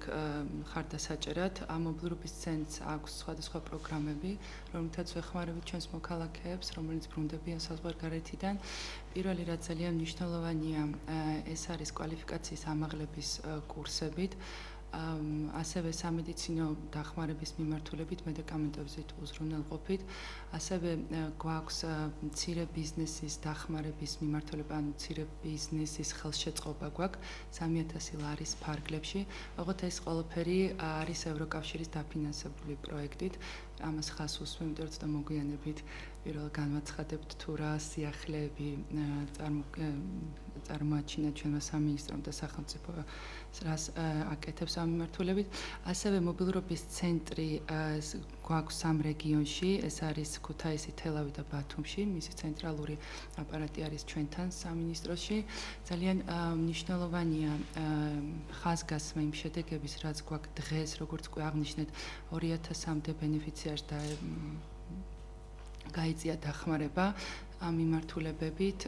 ხარდასაჭერად. ამ მობილურობის ცენტრს აქვს სხვადასხვა პროგრამები, რომლითაც ეხმარებით ჩვენს მოქალაქეებს, რომელიც ბრუნდებიან საზღვარგარეთიდან. პირველი რაც ძალიან მნიშვნელოვანია, ეს არის კვალიფიკაციის ამაღლების კურსებით. ასევე სამედიცინო დახმარების მიმართულებით, მედიკამენტებით უზრუნველყოფით, ასევე გვაქვს მცირე ბიზნესის დახმარების მიმართულება, ანუ მცირე ბიზნესის ხელშეწყობა გვაქვს 3000 ლარის ფარგლებში. ოღონდ ეს ყველაფერი არის ევროკავშირის დაფინანსებული პროექტით. ამას ხას უსვამთ, იმიტომ რომ მოგვიანებით პირველ განვაცხადებთ თუ რა სიახლეები წარმოაჩინა ჩვენმა სამინისტრომ და სახელმწიფო რას აკეთებს ამ მიმართულებით. ასევე მობილურობის ცენტრი გვაქვს 3 რეგიონში, ეს არის ქუთაისი, თელავი და ბათუმში. მისი ცენტრალური აპარატი არის ჩვენთან სამინისტროში. ძალიან მნიშვნელოვანია ხაზგასმა იმ შედეგების, რაც გვაქვს დღეს, როგორც უკვე აღნიშნეთ, 2000-მდე ბენეფიციარს და გაიწია დახმარება ამ მიმართულებებით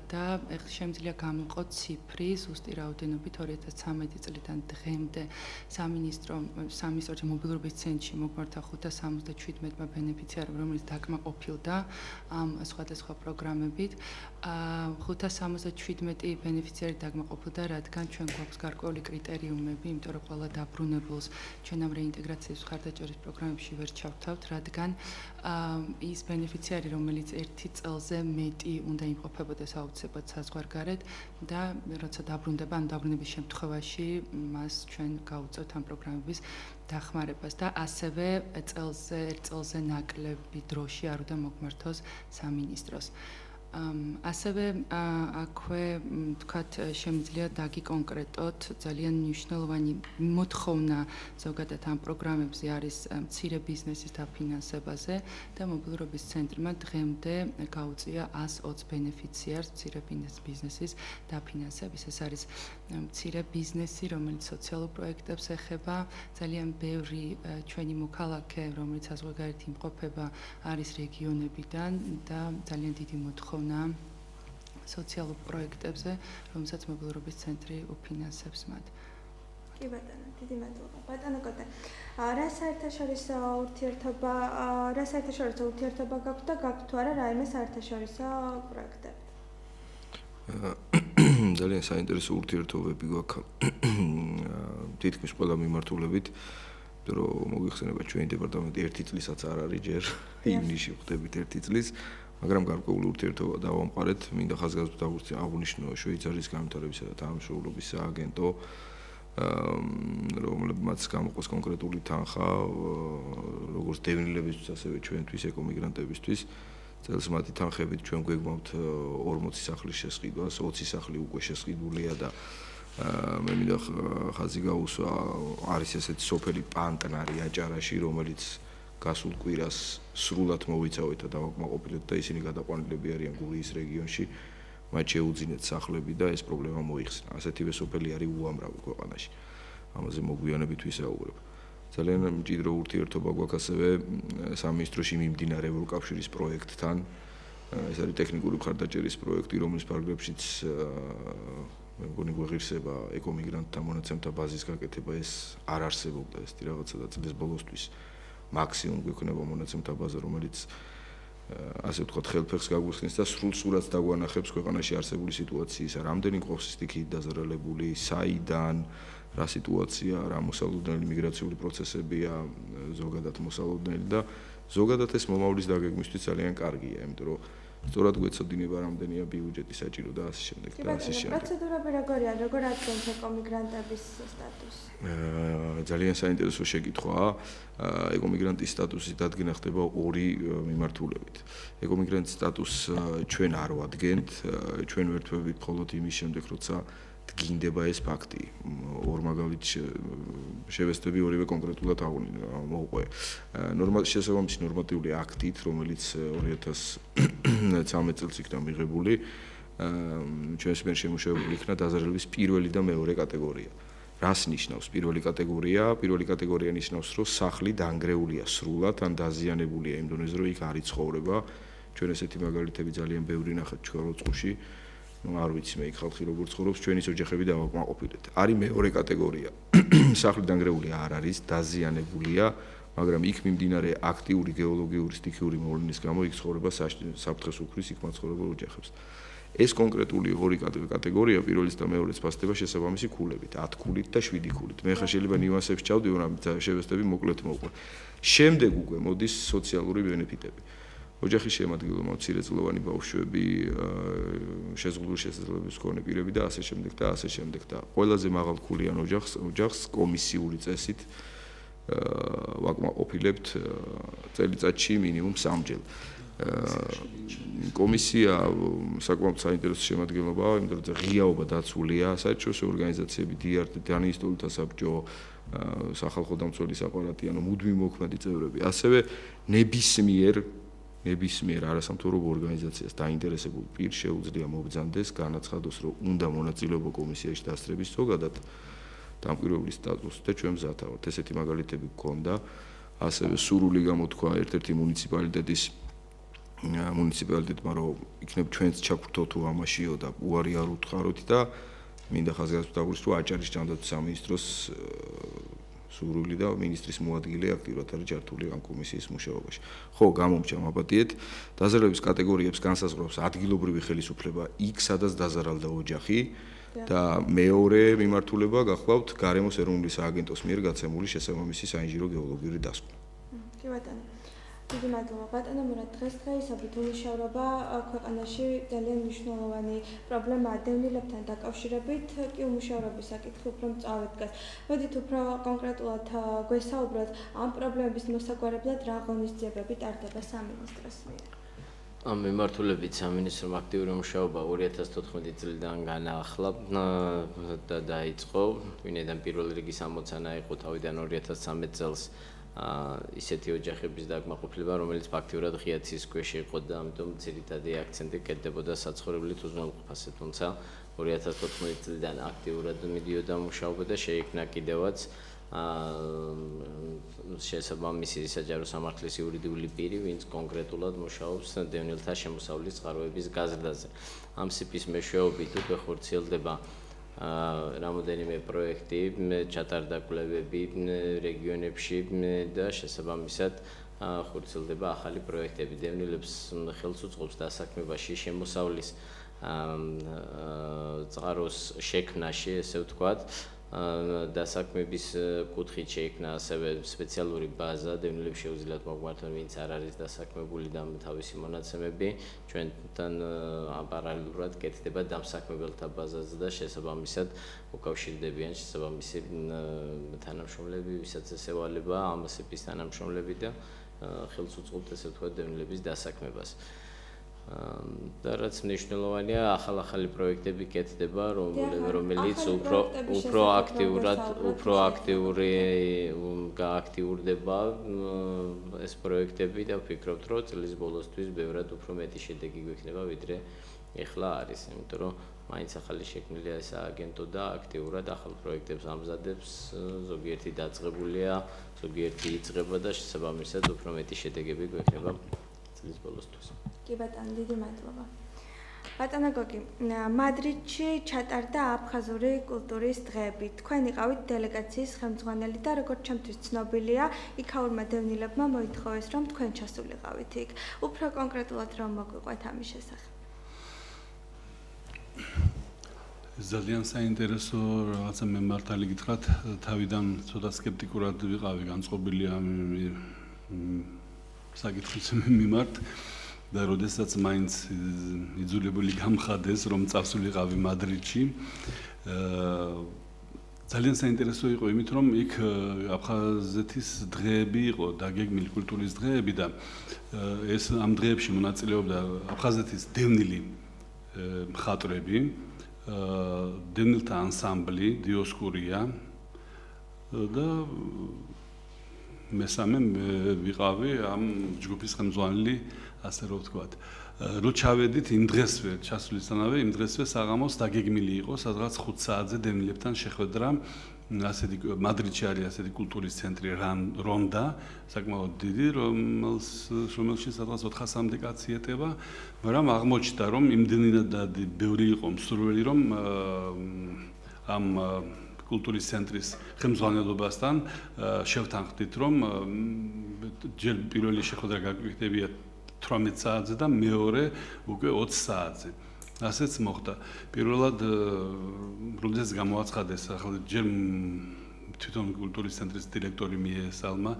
და შემიძლია გამოვყოთ ციფრი ზუსტი რაოდენობით 2013 წლიდან დღემდე სამინისტროში მობილურობის ცენტრში მოგვართა 577-მა ბენეფიციარმა, რომელიც დაკმაყოფილდა ამ სხვადასხვა პროგრამებით. 577 ბენეფიციარი დაკმაყოფილდა, რადგან ჩვენ გვაქვს გარკვეული კრიტერიუმები, იმიტომ რომ ყველა დაბრუნებულს ჩვენ ამ რეინტეგრაციის მხარდაჭერის პროგრამებში ვერ ჩავთავთ, რადგან ის ბენეფიციარი, რომელიც 1 წელზე მეტი უნდა იმყოფებოდეს აუცილებლად საზღვარგარეთ და როცა დაბრუნდება, ან დაბრუნების შემთხვევაში მას ჩვენ გავუწევთ ამ პროგრამების დახმარებას და ასევე ერთ წელზე ნაკლები დროში არ უნდა მოგვმართოს სამინისტროს. ასევე აქვე თქვათ შემიძლია დაგიკონკრეტოთ ძალიან მნიშვნელოვანი მოთხოვნა ზოგადად ამ პროგრამებზე არის მცირე ბიზნესის დაფინანსებაზე და მობილურობის ცენტრმა დღემდე გაუწია 120 ბენეფიციარს მცირე ბიზნესის დაფინანსების. ეს არის მცირე ბიზნესი, რომელიც სოციალურ პროექტებს ეხება, ძალიან ბევრი ჩვენი მოქალაქე, რომელიც საზღვარგარეთ იმყოფება, არის რეგიონებიდან და ძალიან დიდი მოთხოვნა სოციალურ პროექტებზე, რომელსაც მობილურობის ცენტრი უფინანსებს მათ. კი ბატონო, დიდი მადლობა. ბატონო კოტე, რა საერთაშორისო ურთიერთობა გაქვთ და გაქვთ თუ არა რაიმე საერთაშორისო პროექტები? ძალიან საინტერესო ურთიერთობები გვაქვს თითქმის ყველა მიმართულებით, რომ მოიხსენება ჩვენი დეპარტამენტი 1 წლისაც არ არის, ჯერ ივნისში ვხდებით 1 წლის. მაგრამ გარკვეული ურთიერთობა დავამყარეთ, მინდა ხაზგასმით აღნიშნო შვეიცარიის განვითარებისა და თანამშრომლობის სააგენტო, რომელმაც გამოყოს კონკრეტული თანხა, როგორც დევნილებისთვის, ასევე ჩვენთვის, ეკომიგრანტებისთვის. წელს მათი თანხებით ჩვენ გვეგმავთ 40 სახლის შესყიდვა, 20 სახლი უკვე შესყიდულია და მე მინდა ხაზი გაუსვა, არის ესეთი სოფელი პანტნარი აჭარაში, რომელიც გასულ კვირას სრულად მოვიცავეთ და დავაკმაყოფილეთ და ისინი გადაყვანილები არიან გურიის რეგიონში. მათ შეუძინეთ სახლები და ეს პრობლემა მოიხსნა. ასეთივე სოფელი არის უამრავი ქვეყანაში. ამაზე მოგვიანებით ვისაუბრებ. ძალიან მჭიდრო ურთიერთობა გვაქვს ასევე სამინისტროში მიმდინარე ევროკავშირის პროექტთან. ეს არის ტექნიკური მხარდაჭერის პროექტი, რომლის ფარგლებშიც მე მგონი გვეღირსება ეკომიგრანტთა მონაცემთა ბაზის გაკეთება. ეს არ არსებობდა ეს რაღაცა და წლის ბოლოსთვის მაქსიმუმ გვექნება მონაცემთა ბაზა, რომელიც ასე ვთქვათ, ხელფეხს გაგვიხსნის და სრულ სურათს დაგვანახებს ქვეყანაში არსებული სიტუაციის, რამდენი მყოფს სტიქით დაზარალებული, საიდან, რა სიტუაცია, რა მოსალოდნელი მიგრაციული პროცესებია, ზოგადად მოსალოდნელი და ზოგადად ეს მომავლის დაგეგმვისთვის ძალიან კარგია, იმიტომ რომ სწორად გვეცოდინება რამდენია ბიუჯეტი საჭირო და ასე შემდეგ და ასე შემდეგ. პროცედურები როგორია, როგორ ადგენს ეკომიგრანტების სტატუსი? ძალიან საინტერესო შეკითხვაა. ეკომიგრანტის სტატუსი დადგენა ხდება ორი მიმართულებით. ეკომიგრანტის სტატუსს ჩვენ არ ვადგენთ, ჩვენ ვერთვებით მხოლოდ იმის შემდეგ, როცა დგინდება ეს ფაქტი. ორ მაგალითს შევესწრები ორივე კონკრეტულად მოვყვე. შესაბამისი ნორმატიული აქტით, რომელიც 2013 წელს იქნა მიღებული, ჩვენს მიერ შემუშავებული იქნა დაზარალების პირველი და მეორე კატეგორია. რას ნიშნავს პირველი კატეგორია? პირველი კატეგორია ნიშნავს, რომ სახლი დანგრეულია სრულად ან დაზიანებულია იმ დონეზე, რომ იქ არ იცხოვრება. ჩვენ ესეთი მაგალითები ძალიან ბევრი ნახეთ ჩვენ როწყუში. არ ვიცი მე იქ ხალხი როგორ ცხოვრობს, ჩვენის ოჯახები დავაკმაყოფილეთ. არის მეორე კატეგორია. სახლი დანგრეული არ არის, დაზიანებულია, მაგრამ იქ მიმდინარე აქტიური გეოლოგიური სტიქიური მოვლენის გამო იქ ცხოვრება საფრთხეს უქმნის იქ მაცხოვრებელ ოჯახებს. ეს კონკრეტული ორი კატეგორია პირველის და მეორეს ფასდება შესაბამისი ქულებით, 10 ქულით და 7 ქულით. მე ხა შეიძლება ნიუანსებს ჩავდი, მაგრამ შევესწრები მოკლედ მოვყვე. შემდეგ უკვე მოდის სოციალური ბენეფიტები. ოჯახის შემადგენლობა, მცირეწლოვანი ბავშვები, შეზღუდული შესაძლებლობის მქონე პირები და ასე შემდეგ და ასე შემდეგ და ყველაზე მაღალქულიან ოჯახს კომისიური წესით ვაკმაყოფილებთ წელიწადში მინიმუმ 3-ჯერ. კომისია საკმაოდ საინტერესო შემადგენლობაა, იმიტომ რომ ღიაობა დაცულია, საერთაშორისო ორგანიზაციები, დანიის სტოლთა საბჭო, სახალხო დამცველის აპარატი, ანუ მუდმივ მოქმედი წევრები, ასევე ნებისმიერ არასამთავრობო ორგანიზაციას დაინტერესებულ პირს შეუძლია მობრძანდეს განაცხადოს, რომ უნდა მონაწილეობა კომისიაში დასწრების ზოგადად დამკვირვებლის სტატუსით და ჩვენ მზად ვართ. ესეთი მაგალითები გქონდა, ასევე სურვილი გამოთქვა ერთ-ერთი მუნიციპალიტეტმა, რომ იქნებ ჩვენც ჩაგვრთო თუ ამაშიო და უარი არ უთხაროთ და მინდა ხაზგასმით აღვრის, რომ აჭარის ჭამდათა სამინისტროს სურვილი და მინისტრის მოადგილე აქტიურად არის ჩართული ამ კომისიის მუშაობაში. ხო, გამომჩა მაპატიეთ, დაზარალების კატეგორიებს განსაზღვრავს ადგილობრივი ხელისუფლება იქ, სადაც დაზარალდა ოჯახი და მეორე მიმართულება გახლავთ გარემოს ეროვნული სააგენტოს მიერ გაცემული შესაბამისი საინჟინრო გეოლოგიური დასკვნა. კი ბატონო. დიდი მადლობა ბატონო მურატ, დღესდღეობით უმუშავრობა ქვეყანაში ძალიან მნიშვნელოვანი პრობლემაა დევნილებთან დაკავშირებით, კი უმუშავრობის საკითხი უფრო მწვავედ დგას. მოდით უფრო კონკრეტულად გვესაუბროთ ამ პრობლემების მოსაგვარებლად რა ღონისძიებები ტარდება სამინისტროს მიერ. ამ მიმართულებით სამინისტრომ აქტიური მუშაობა 2014 წლიდან განაახლა და დაიწყო, ვინაიდან პირველი რიგის ამოცანა იყო თავიდან 2013 წელს ისეთი ოჯახების დაკმაყოფილება, რომელიც ფაქტიურად ღია ცის ქვეშ იყო და ამიტომ ძირითადი აქცენტი კეთდებოდა საცხოვრებლით უზრუნველყოფაზე, თუმცა 2014 წლიდან აქტიურად მიდიოდა მუშაობა და შეიქმნა კიდევაც შესაბამისი საჯარო სამართლის იურიდიული პირი, ვინც კონკრეტულად მუშაობს დევნილთა შემოსავლის წყაროების გაზრდაზე. ამ სიპის მეშვეობით უკვე ხორციელდება რამოდენიმე პროექტი, ჩატარდა კვლევები რეგიონებში და შესაბამისად ხორციელდება ახალი პროექტები. დევნილებს ხელს უწყობს დასაქმებაში შემოსავლის წყაროს შექმნაში, ესე ვთქვათ, დასაქმების კუთხით შეიქმნა ასევე სპეციალური ბაზა, დევნილებს შეუძლიათ მოგვართონ, ვინც არ არის დასაქმებული და თავისი მონაცემები, ჩვენთან პარალელურად კეთდება დამსაქმებელთა ბაზაზე და შესაბამისად უკავშირდებიან შესაბამისი თანამშრომლები, ვისაც ესევალება ამასების თანამშრომლები და ხელს უწყობთ, ესე ვთქვათ, დევნილების დასაქმებას. და რაც მნიშვნელოვანია, ახალ-ახალი პროექტები კეთდება, რომელიც უფრო აქტიურდება, ეს პროექტები და ვფიქრობთ, რომ წლის ბოლოსთვის ბევრად უფრო მეტი შედეგი გვექნება, ვიდრე ეხლა არის, იმიტომ რომ მაინც ახალი შექმნილია ეს აგენტო და აქტიურად ახალ პროექტებს ამზადებს, ზოგიერთი დაწყებულია, ზოგიერთი იწყება და შესაბამისად უფრო მეტი შედეგები გვექნება წლის ბოლოსთვის. კი ბატონო, დიდი მადლობა. ბატონო გოგი, მადრიდში ჩატარდა აფხაზური კულტურის დღეები. თქვენ იყავით დელეგაციის ხელმძღვანელი და როგორც ჩემთვის ცნობილია, იქაურმა დევნილებმა მოითხოვეს, რომ თქვენ ჩასულიყავით იქ. უფრო კონკრეტულად რომ მოგვიყვეთ ამის შესახებ. ძალიან საინტერესო რაღაცა მე მართალი გითხრათ, თავიდან ცოტა სკეპტიკურად ვიყავი განწყობილი ამ საკითხის მიმართ და როდესაც მაინც იძულებული გამხადეს, რომ წავსულიყავი მადრიდში. ძალიან საინტერესო იყო იმით, რომ იქ აფხაზეთის დღეები იყო, დაგეგმილი კულტურის დღეები და ეს ამ დღეებში მონაწილეობდა აფხაზეთის დევნილი მხატვრები, დევნილთა ანსამბლი დიოსკურია და მესამე ვიყავი ამ ჯგუფის ხელმძღვანელი, ასე რომ ვთქვათ. რო ჩავედით იმ დღესვე, ჩასვლისთანავე იმ დღესვე საღამოს დაგეგმილი იყო, სადღაც 5 საათზე დევნილებთან შეხვედრა, ასეთი მადრიდში არის ასეთი კულტურის ცენტრი რონდა, საკმაოდ დიდი, რომელშიც სადღაც 400-მდე კაცი ეტება, მაგრამ აღმოჩნდა, რომ იმდენად ბევრი იყო მსურველი, რომ ამ კულტურის ცენტრის ხელმძღვანელობასთან შევთანხმდით, რომ ჯერ პირველი შეხვედრა გაგვიქნებია 18 საათზე და მეორე უკვე 20 საათზე. ასეც მოხდა. პირველად როდესაც გამოაცხადეს, ახლა ჯერ თვითონ კულტურის ცენტრის დირექტორი მიესალმა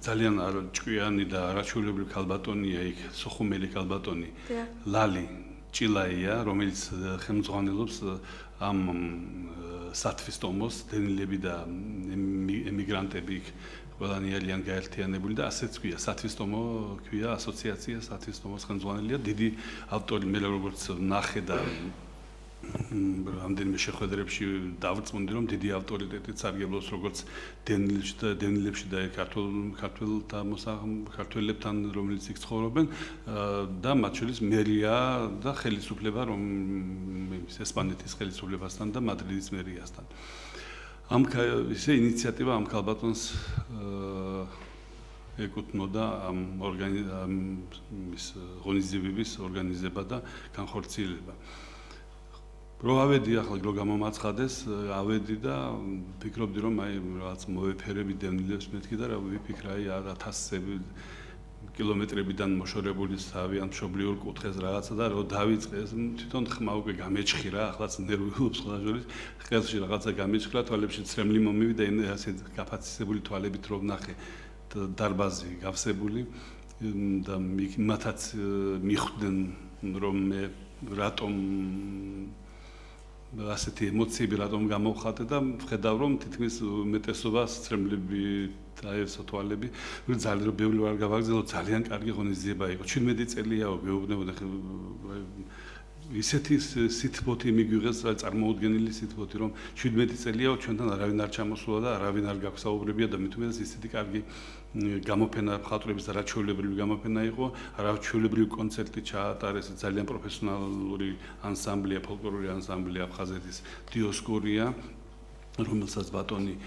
ძალიან ჭკვიანი და არაჩვეულებრივი ქალბატონია იქ, სოხუმელი ქალბატონი ლალი ჭილაია, რომელიც ხელმძღვანელობს ამ სათვისტომოს, დევნილები და ემიგრანტები იქ ყველანი არიან გაერთიანებული და ასეც ქვია, სათვისტომო ქვია, ასოციაცია სათვისტომოს ხელმძღვანელია, დიდი ავტორი, მე როგორც ნახე და რამდენიმე შეხვედრებში დავწმუნდი, რომ დიდი ავტორიტეტით სარგებლობს როგორც დევნილებში და ქართველებთან, რომელიც იქ ცხოვრობენ და მათ შორის მერია და ხელისუფლება, რომ ესპანეთის ხელისუფლებასთან და მადრიდის მერიასთან. ამ ისე ინიციატივა ამ ქალბატონს ეკუთვნოდა ამ ღონისძიებების ორგანიზება და განხორციელება. რო ავედი ახლა რო გამომაცხადეს, ავედი და ვფიქრობდი, რომ აი რაღაც მოვეფერები დევნილებს მეთქი და რა ვიფიქრე, აი 1000 კილომეტრებიდან მოშორებული თავიანთ მშობლიურ კუთხეს რაღაცა და რო დავიწყე, თვითონ ხმა უკვე გამეჭხირა, ახლაც ნერვიულობს ხოლმე შორის, ხელში რაღაცა გამეჭხირა, თვალებში ცრემლი მომივიდა, ასე გაფაცისებული თვალებით რო ვნახე დარბაზი გავსებული და მათაც მიხვდნენ, რომ მე რატომ ასეთი ემოციები რატომ გამოვხატე და ვხედავ, რომ თითქმის უმეტესობას ცრემლები დაესო თვალები, ძალიან ბევრი ვარ გავაგზავნე, ძალიან კარგი ღონისძიება იყო. 17 წელიაო გეუბნებოდა ისეთი სითბოთი მიგვიღეს, წარმოუდგენელი სითბოთი, რომ 17 წელიაო ჩვენთან არავინ არ ჩამოსულა და არავინ არ გაგსაუბრებია და მით უმეტეს ისეთი კარგი გამოფენა მხატვრების და რაჩვეულებრივი გამოფენა იყო, რაჩვეულებრივი კონცერტი ჩაატარეს, ძალიან პროფესიონალური ანსამბლია, ფოლკლორული ანსამბლი აფხაზეთის დიოსკურია, რომელსაც ბატონი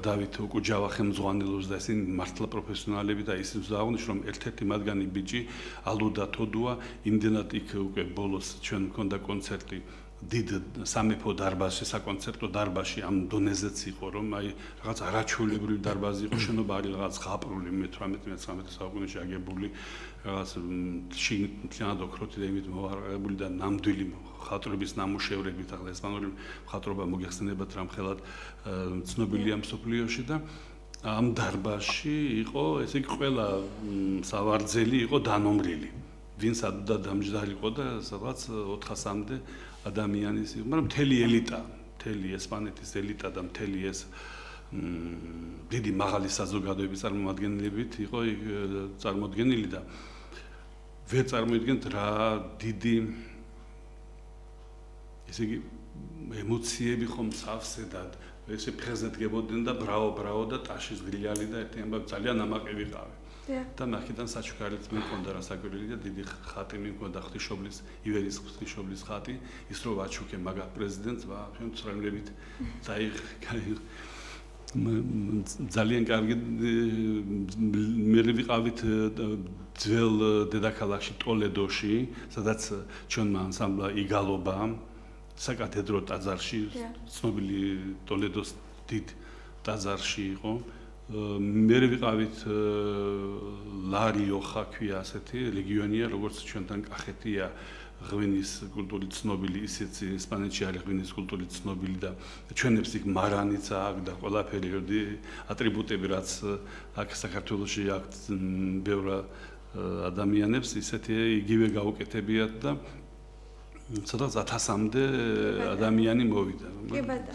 დავით ოკუჯავა ხელმძღვანელობს და ისინი მართლა პროფესიონალები და ისიც აღნიშნე, რომ ერთ-ერთი მათგანი ბიჭი ალუდა თოდუა, იმდენად იქ უკვე ბოლოს ჩვენ მქონდა კონცერტი დიდ სამეფო დარბაზში, საკონცერტო დარბაზში ამ დონეზეც იყო, რომ აი რაღაც არაჩვეულებრივი დარბაზი იყო, შენობა არის რაღაც ღაპრული მე-18-19 საუკუნეში აგებული, რაღაც შინაგან ოქროთი და იმით მოვარყებული და ნამდვილი მხატვრების ნამუშევრებით, ახლა ესპანური მხატვრობა მოგეხსენებათ რამხელად ცნობილია მსოფლიოში და ამ დარბაზში იყო, ესე იგი ყველა სავარძელი იყო დანომრილი. ვინც და დამჯდარიყო და სადღაც 400-მდე ადამიანის იყო, მაგრამ მთელი ელიტა, მთელი ესპანეთის ელიტა და მთელი ეს დიდი მაღალი საზოგადოების წარმომადგენლებით იყო წარმოდგენილი და ვერ წარმოიდგენთ რა დიდი ესე იგი ემოციები ხომ სავსე და ესე ფეხზე დგებოდნენ და ბრავო და ტაშის გრიალი და ერთი ამბავი ძალიან ამაყი ვიყავი. და მაქედან საჩუქარით მეკონდა რა საკვირელი და დიდი ხატი მეკონდა ღვთისმშობლის ივერის ღვთისმშობლის ხატი ის რო ვაჩუქე მაგა პრეზიდენტს ვაფშე ცრემლებით ძალიან კარგი მე ვიყავით ძველ დედაქალაქში ტოლედოში სადაც ჩვენმა ანსამბლა იგალობა საკათედრო ტაძარში ცნობილი ტოლედოს დიდ ტაძარში იყო მე ვიყავით ლარიო ხაქვია ასეთი რეგიონია როგორც ჩვენთან კახეთია ღვინის კულტურით ცნობილი ისიც ესპანეთში არის ღვინის კულტურით ცნობილი და ჩვენებს იქ მარანიც აქვს და ყველაფერი ატრიბუტები რაც აქ საქართველოში აქვს ბევრ ადამიანებს ისეთი იგივე გაუკეთებიათ და სადაც 1000-მდე ადამიანი მოვიდა.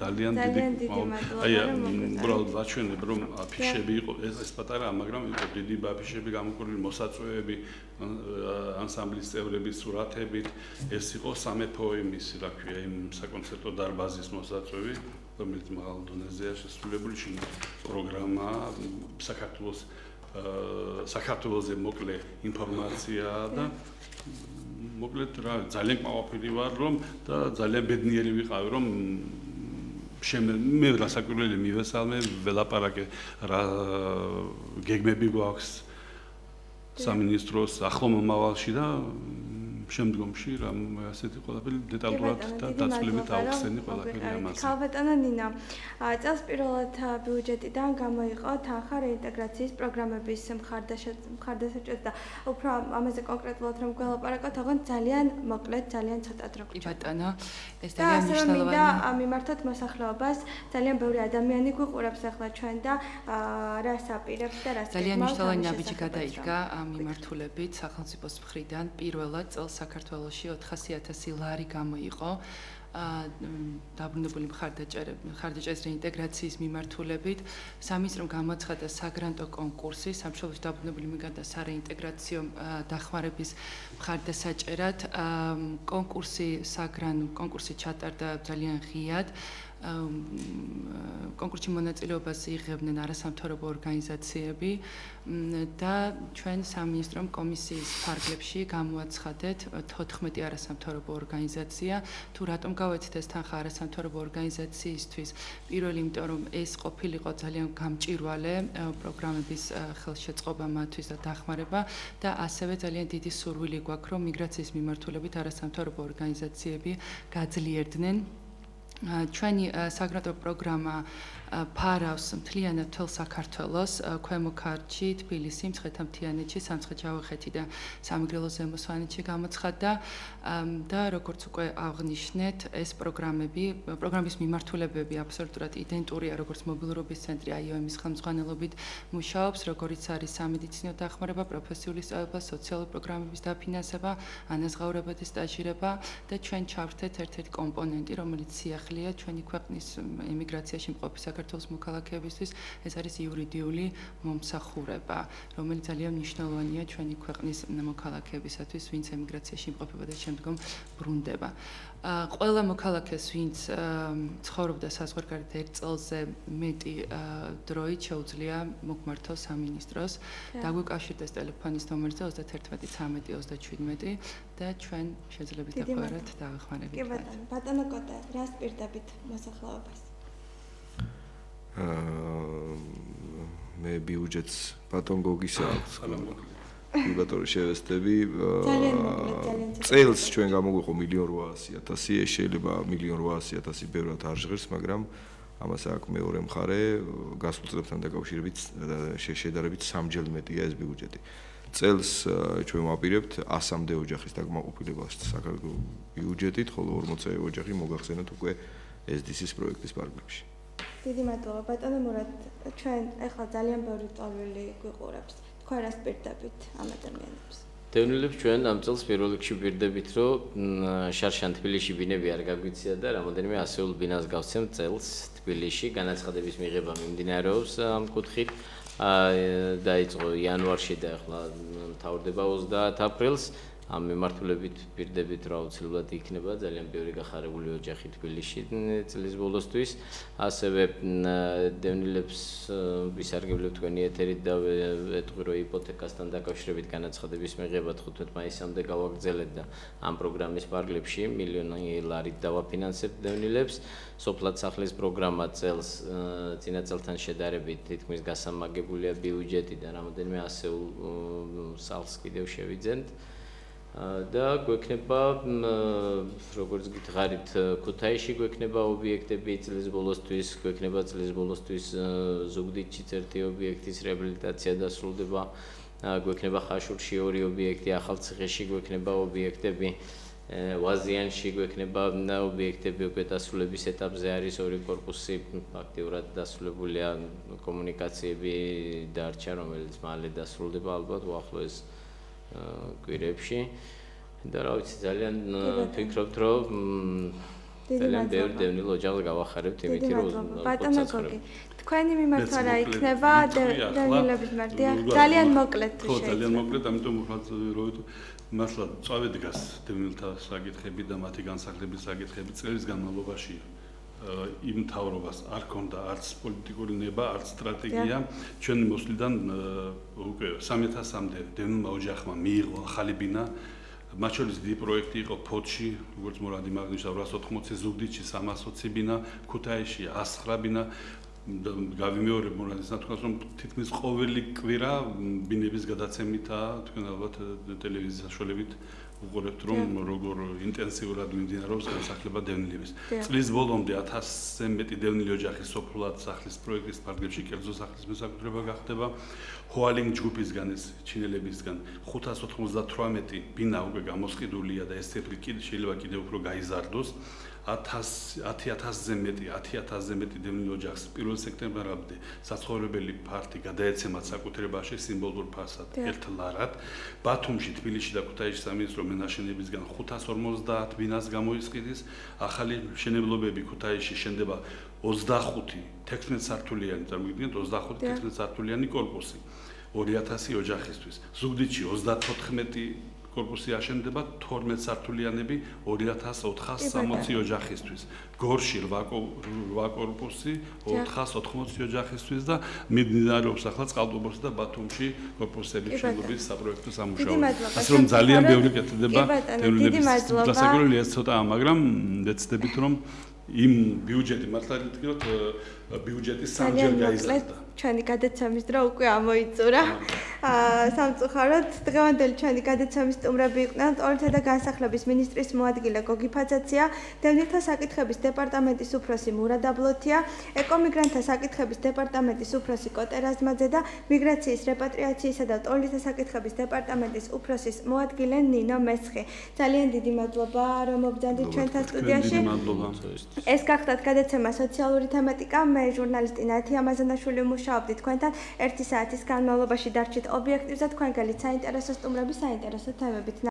ძალიან დიდი მადლობა. აი, უბრალოდ ვაჩვენებ, რომ აფიშები იყო, ეს პატარაა, მაგრამ იყო დიდი აფიშები გამოყურებული, მოსაწვევები, ანსამბლის წევრების სურათებით, ეს იყო სამეფო იმისი, რა ქვია, იმ საკონცერტო დარბაზის მოსაწვევი, რომელიც მაღალ დონეზეა შესრულებული, შინაგან პროგრამა საქართველოზე მოკლე ინფორმაცია და მოკლედ რა ძალიან კმაყოფილი ვარ რომ და ძალიან ბედნიერი ვიყავი რომ მე რასაკვირველი მივესალმე ველაპარაკე რა გეგმები გვაქვს სამინისტროს ახლო მომავალში და შემდგომში რა ასეთი ყველაფერი დეტალურად და დაწვრილებით აუხსენი ყველაფერი ამაზე. ქალბატონო ნინო, წელს პირველად ბიუჯეტიდან გამოიყო თანხა რეინტეგრაციის პროგრამების მხარდასაჭერად და უფრო ამაზე კონკრეტულად რომ გველაპარაკოთ, თქო ძალიან მოკლედ, ძალიან ცოტა დრო გჭირდება. ბატონო, ეს ძალიან მნიშვნელოვანია. და მიმართოთ მოსახლეობას, ძალიან ბევრი ადამიანი გვიყურებს ახლა ჩვენ და რას აპირებს და რას ძალიან მნიშვნელოვანი ნაბიჯი გადაიდგა ამ მიმართულებით სახელმწიფოს მხრიდან პირველად წელს საქართველოში 400.000 ლარი გამოიყო დაბრუნებული მხარდაჭერის რეინტეგრაციის მიმართულებით სამინისტრომ გამოაცხადა საგრანტო კონკურსი სამშობლოში დაბრუნებული მიგრანტთა სარეინტეგრაციო დახმარების მხარდასაჭერად კონკურსი ჩატარდა ძალიან ღიად კონკურსში მონაწილეობას იღებდნენ არასამთავრობო ორგანიზაციები და ჩვენ სამინისტრომ კომისიის ფარგლებში გამოაცხადეთ 14 არასამთავრობო ორგანიზაცია თუ რატომ გავეცეთ ეს თანხა არასამთავრობო ორგანიზაციისთვის პირველი იმიტომ რომ ეს ყოფილიყო ძალიან გამჭვირვალე პროგრამების ხელშეწყობა მათთვის და დახმარება და ასევე ძალიან დიდი სურვილი გვაქვს რომ მიგრაციის მიმართულებით არასამთავრობო ორგანიზაციები გაძლიერდნენ ჩვენი საგრანტო პროგრამა ფარავს მთლიანად მთელ საქართველოს, ქვემო ქართლში, თბილისში, მცხეთა-მთიანეთში, სამცხე-ჯავახეთი და სამეგრელო ზემო გამოცხადდა და როგორც უკვე აღნიშნეთ, ეს პროგრამების მიმართულებები აბსოლუტურად იდენტურია, როგორც მობილურობის ცენტრი IOM-ის ხელმძღვანელობით მუშაობს, როგორიც არის სამედიცინო დახმარება, პროფესიული სწავლება, სოციალური პროგრამების დაფინანსება, ანაზღაურება და სტაჟირება და ჩვენ ჩავერთეთ ერთ-ერთი კომპონენტი, რომელიც სიახლეა ჩვენი ქვეყნის ემიგრაციაში მყოფი საქართველოს მოქალაქეებისთვის ეს არის იურიდიული მომსახურება, რომელიც ძალიან მნიშვნელოვანია ჩვენი ქვეყნის მოქალაქეებისათვის, ვინც ემიგრაციაში იმყოფება და შემდგომ ბრუნდება. ყველა მოქალაქეს, ვინც ცხოვრობდა საზღვარგარეთ 1 წელზე მეტი დროით შეუძლია მოგმართოს სამინისტროს, დაგვიკავშირდეს ტელეფონის ნომერზე 3113 და ჩვენ შეძლებთ დაყვაროთ დაახმარებით. კი ბატონო კოტა, რას პირდებით მოსახლეობას? მე ბიუჯეტს ბატონ გოგისა აქვს ბატონო შევესწრები წელს ჩვენ გამოგვიყო 1.8 ეს შეიძლება 1.8 ბევრად არ ჟღერს მაგრამ ამას აქვს მეორე მხარე გასულ წლებთან დაკავშირებით შედარებით სამჯერ მეტია ეს ბიუჯეტი წელს ჩვენ ვაპირებთ 100-მდე ოჯახის დაკმაყოფილებას საქართველოს ბიუჯეტით ხოლო 40 ოჯახი მოგახსენოთ უკვე SDC-ის პროექტის პარკლებში დიდი მადლობა ბატონო მურატ ჩვენ ახლა ძალიან ბევრი წვლილი გვიყურებს თქვენ რას პირდებით ამ ადამიანებს დევნილებს ჩვენ ამ წელს პირველ რიგში პირდებით რომ შარშან თბილისში ბინები არ გაგვიცია და რამოდენიმე ასეულ ბინას გავცემთ წელს თბილისში განაცხადების მიღება მიმდინარეობს ამ კუთხით დაიწყო იანვარში და ახლა მთავრდება 30 აპრილს ამ მიმართულებით პირდებით რა აუცილებლად იქნება ძალიან ბევრი გახარებული ოჯახი თბილისში წლის ბოლოსთვის. ასევე დევნილებს ვისარგებლებ თქვენი ეთერით და ვეტყვი, რომ იპოთეკასთან დაკავშირებით განაცხადების მიღება 15 მაისამდე გავაგრძელეთ და ამ პროგრამის პარკლებში $1 მილიონი დავაფინანსებთ დევნილებს. სოფლად სახლის პროგრამა წელს წინა წელთან შედარებით თითქმის გასამაგებულია ბიუჯეტი და რამოდენიმე ასეულ სახლს კიდევ შევიძენთ. და გვექნება როგორც გითხარით ქუთაისში გვექნება ობიექტები წლის ბოლოსთვის, გვექნება წლის ბოლოსთვის ზუგდიდში ერთი ობიექტის რეაბილიტაცია დასრულდება, გვექნება ხაშურში 2 ობიექტი, ახალციხეში გვექნება ობიექტები, ვაზიანში გვექნება ობიექტები უკვე დასრულების ეტაპზე არის 2 კორპუსი, აქტიურად დასრულებულია კომუნიკაციები დარჩა, რომელიც მალე დასრულდება ალბათ უახლოეს კვირებში და რა ვიცი ძალიან ვფიქრობთ რომ ძალიან ბევრი დევნილ ოჯახს გავახარებთ იმითი რომ ბატონო გოგი თქვენი მიმართვა რა იქნება დევნილების მიმართვა ძალიან მოკლედ თუ შეიძლება ძალიან მოკლედ ამიტომ რომ მართლა წავედი გას დევნილთა საკითხები და მათი განსახლების საკითხები წლების განმავლობაში იმ მთავრობას არ ქონდა არც პოლიტიკური ნება, არც სტრატეგია. ჩვენი მოსვლიდან უკვე 3000-მდე დევნილმა ოჯახმა მიიღო ახალი ბინა. მათ შორის დიდი პროექტი იყო ფოთში, როგორც მორადი მაგნიშნა 280, ზუგდიდში 320 ბინა, ქუთაისში 109 ბინა. გავიმეორებ მორადის ნათქვამს, რომ თითქმის ყოველი კვირა ბინების გადაცემითაა, თქვენ ალბათ ტელევიზიის საშუალებით უყურებთ რომ როგორ ინტენსიურად მიმდინარეობს განსახლება დევნილების. წლის ბოლომდე 1000-ზე მეტი დევნილი ოჯახის სოფლად სახლის პროექტის პარკლებში კერძო სახლის მესაკუთრება გახდება. ჰოალინგ ჯგუფისგან ეს ჩინელებისგან 598 ბინა უკვე გამოსყიდულია და ეს ციფრი შეიძლება კიდევ უფრო გაიზარდოს. 10000-ზე მეტი დევნილი ოჯახს 1 სექტემბრამდე საცხოვრებელი ფართი გადაეცემათ საკუთრებაში სიმბოლურ ფასად ერთ ლარად. ბათუმში, თბილისში და ქუთაისში სამინისტრო მენაშენებისგან 550 ბინას გამოისყიდის. ახალი მშენებლობები ქუთაისში შენდება 25 16 სართულიანი, წარმოგიდგენთ 25 16 სართულიანი კორპუსი 2000 ოჯახისთვის. ზუგდიდში 34 კორპუსი აშენდება 12 სართულიანები 2460 ოჯახისთვის. გორში 8 კორპუსი 480 ოჯახისთვის და მიმდინარეობს ახლა წყალტუბოში და ბათუმში კორპუსების შენობის საპროექტო სამუშაოები. ასე რომ ძალიან ბევრი კეთდება დევნილების დასაკვირველია ეს ცოტაა, მაგრამ ვეცდებით რომ იმ ბიუჯეტი მართლა ვთქვით ბიუჯეტი სამჯერ გაიზარდა. ჩვენი გადაცემის დრო უკვე ამოიწურა. სამწუხაროდ დღევანდელი ჩვენი გადაცემის სტუმრები იყვნენ ტოლთა და განსახლების მინისტრის მოადგილე გოგი ფაცაცია, დევნილთა საკითხების დეპარტამენტის უფროსი მურად აბლოთია, ეკომიგრანტთა საკითხების დეპარტამენტის უფროსი კოტე რაზმაძე და მიგრაციის, რეპატრიაციისა და ტოლთა საკითხების დეპარტამენტის უფროსის მოადგილე ნინო მესხი. ძალიან დიდი მადლობა რომ მობრძანდით ჩვენთან სტუდიაში. ეს გახდათ გადაცემა სოციალური თემატიკა. მე ჟურნალისტი ნათია მაზანაშვილი ვმუშაობდი თქვენთან 1 საათის განმავლობაში. დარჩით ობიექტივზე, თქვენ გელით საინტერესო სტუმრები, საინტერესო თემებით.